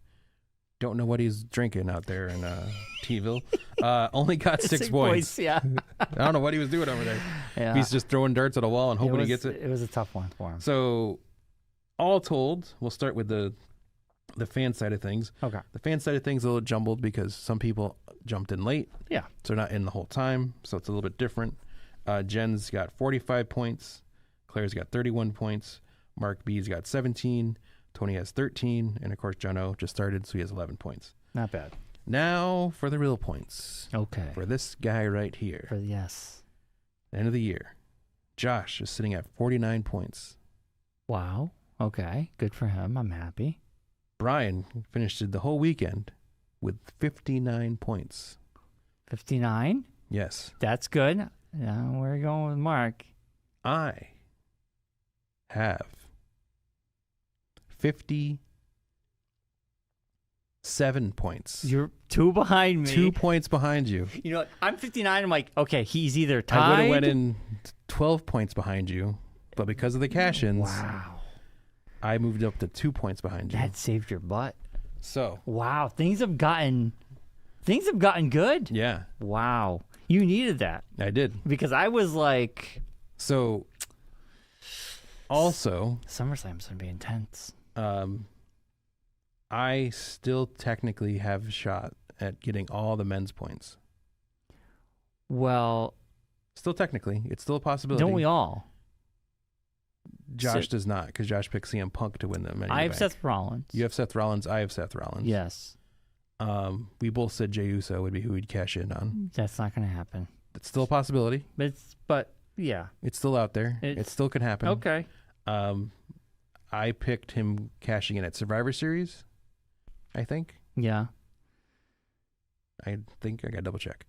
don't know what he's drinking out there in T-ville, only got 6 points. Yeah. I don't know what he was doing over there. Yeah. He's just throwing darts at a wall and hoping he gets it. It was a tough one for him. So all told, we'll start with the fan side of things. Okay. The fan side of things is a little jumbled because some people jumped in late. Yeah. So they're not in the whole time. So it's a little bit different. Jen's got 45 points. Claire's got 31 points. Mark B's got 17. Tony has 13. And of course, John O just started, so he has 11 points. Not bad. Now for the real points. Okay. For this guy right here. Yes. End of the year. Josh is sitting at 49 points. Wow. Okay. Good for him. I'm happy. Bryan finished the whole weekend with 59 points. 59? Yes. That's good. Now we're going with Mark. I have 50. 7 points. You're 2 behind me. 2 points behind you. You know what? I'm 59. I'm like, okay, he's either tied. I would have went in 12 points behind you, but because of the cash-ins, wow, I moved up to 2 points behind you. that saved your butt. So Wow, things have gotten good. yeah, Wow, you needed that I did. because I was like, So also, SummerSlam's gonna be intense. I still technically have a shot at getting all the men's points. Well, Still technically, it's still a possibility. don't we all? Josh does not, because Josh picked CM Punk to win the Money in I the have Bank. Seth Rollins. You have Seth Rollins. I have Seth Rollins. Yes, We both said Jey Uso would be who we'd cash in on. that's not gonna happen. It's still a possibility. But yeah, It's still out there. It still could happen. okay. I picked him cashing in at Survivor Series, I think. Yeah, I got to double check.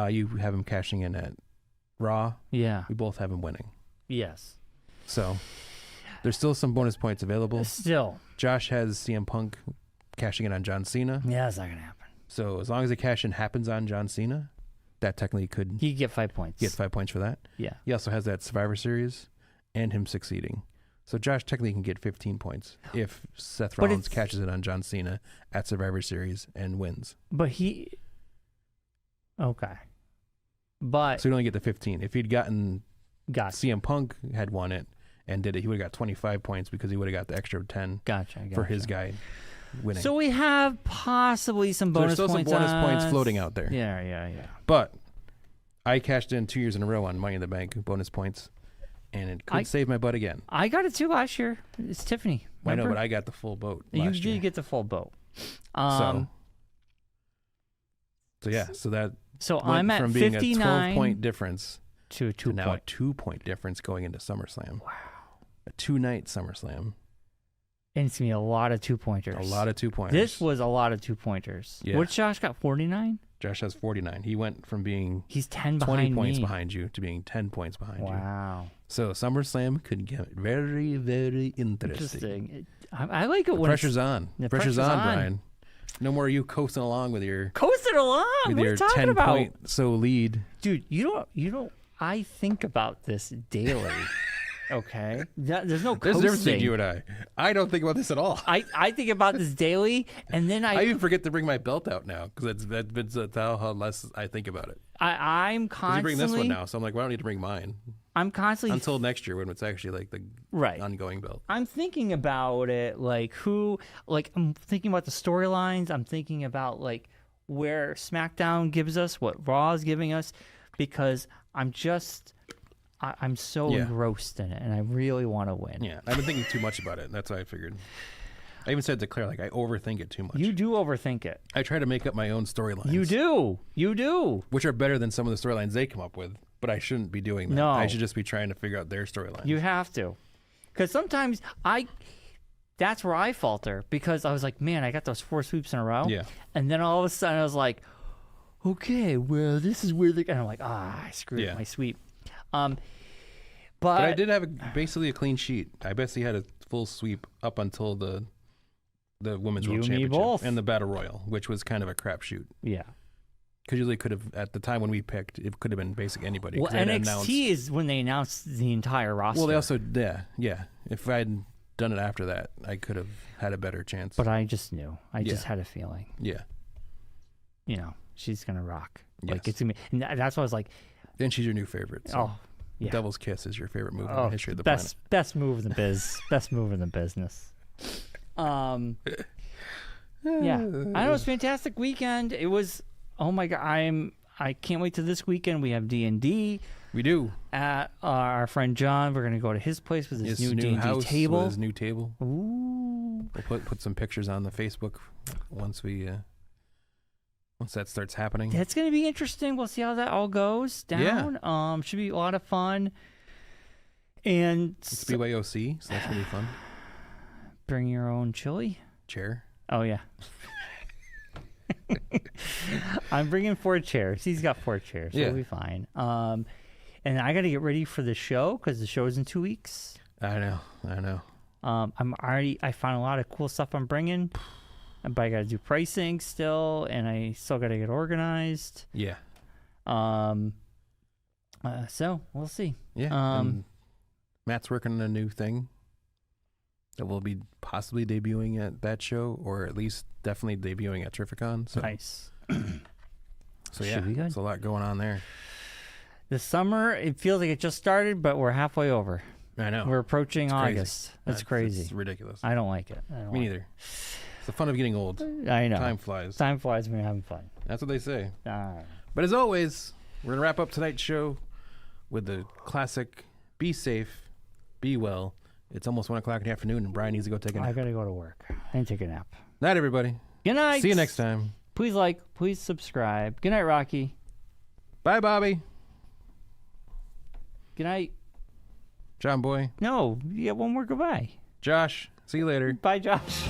You have him cashing in at Raw. yeah, We both have him winning. yes. So there's still some bonus points available. Still, Josh has CM Punk cashing in on John Cena. yeah, it's not gonna happen. So as long as the cash in happens on John Cena, that technically could You get 5 points. get 5 points for that. Yeah. He also has that Survivor Series and him succeeding. So Josh technically can get 15 points if Seth But Rollins it's- catches it on John Cena at Survivor Series and wins. But okay. But So he'd only get the 15. If he'd gotten gotcha. CM Punk had won it and did it, he would have got 25 points because he would have got the extra 10 Gotcha. for his guy winning. So we have possibly some So bonus there's still points. some bonus points on- floating out there. Yeah. But I cashed in 2 years in a row on Money in the Bank bonus points, and it could save my butt again. I got it too last year. It's Tiffany. I know, Remember? but I got the full boat You last year. did get the full boat. So yeah, so that So went I'm at from being 59 a 12-point difference to a 2 to now point. a 2-point difference going into SummerSlam. Wow. A 2-night SummerSlam. And it's going to be a lot of 2-pointers. A lot of 2-pointers. This was a lot of 2-pointers. Yeah. What Josh got? 49? Josh has 49. He went from being He's 10 20 behind points me. behind you to being 10 points behind you. Wow. So SummerSlam could get very, very interesting. I like it when Pressure's on. The Pressure's pressure's on, on. Brian. No more you coasting along with your coasting along. What are you talking about? 10-point lead. Dude, you don't. I think about this daily. Okay, there's no There's a difference between coasting. you and I. I don't think about this at all. I think about this daily, and then I even forget to bring my belt out now because that's how less I think about it. I'm 'Cause constantly. you bring this one now, so I'm like, well, I don't need to bring mine I'm constantly until next year when it's actually like the right. ongoing belt. I'm thinking about it I'm thinking about the storylines. I'm thinking about like where SmackDown gives us, what Raw is giving us, because I'm so engrossed in it, and I really want to win. Yeah, I've been thinking too much about it. That's why I figured. I even said to Claire, like, I overthink it too much. You do overthink it. I try to make up my own storylines. You do. Which are better than some of the storylines they come up with, but I shouldn't be doing that. No. I should just be trying to figure out their storylines. You have to. Because sometimes that's where I falter, because I was like, man, I got those 4 sweeps in a row. Yeah. And then all of a sudden I was like, okay, well, this is where and I'm like, I screwed up my sweep. But I did have basically a clean sheet. I basically had a full sweep up until the Women's World You and me Championship both. and the Battle Royal, which was kind of a crapshoot. yeah. Because usually could have, at the time when we picked, it could have been basically anybody. Well, 'cause they had NXT announced- is when they announced the entire roster. Well, they also, yeah. If I had done it after that, I could have had a better chance. But I just knew. I just had a feeling. Yeah. You know, she's gonna rock. Like Yes. it's gonna be, and that's why I was like, Then she's your new favorite. So oh, yeah. Devil's Kiss is your favorite move in the history of the best move in the biz. Best move in the business. Yeah, I know it was a fantastic weekend. It was. Oh my god, I can't wait to this weekend. We have D&D. We do. At our friend John. We're gonna go to his place with his new D&D house table. With his new table. Ooh. We'll put some pictures on the Facebook once that starts happening. That's gonna be interesting. We'll see how that all goes down. Yeah. Should be a lot of fun. And It's BYOC, so that's gonna be fun. bring your own chili. Chair. Oh yeah. I'm bringing 4 chairs. He's got 4 chairs. So Yeah. we'll be fine. And I got to get ready for the show because the show is in 2 weeks. I know. I found a lot of cool stuff I'm bringing. but I got to do pricing still, and I still got to get organized. Yeah. So we'll see. Yeah. And Matt's working on a new thing that will be possibly debuting at that show, or at least definitely debuting at Terrificon. So. Nice. So yeah, there's a lot going on there. The summer, it feels like it just started, but we're halfway over. I know. We're approaching it's August. That's crazy. It's ridiculous. I don't like it. Me neither. It's the fun of getting old. I know. Time flies. Time flies when you're having fun. That's what they say. But as always, we're going to wrap up tonight's show with the classic, be safe, be well. It's almost 1 o'clock in the afternoon, and Brian needs to go take a nap. I got to go to work and take a nap. Night, everybody. Good night. See you next time. Please like, please subscribe. Good night, Rocky. Bye, Bobby. Good night. John Boy. No, you got one more goodbye. Josh. See you later. Bye, Josh.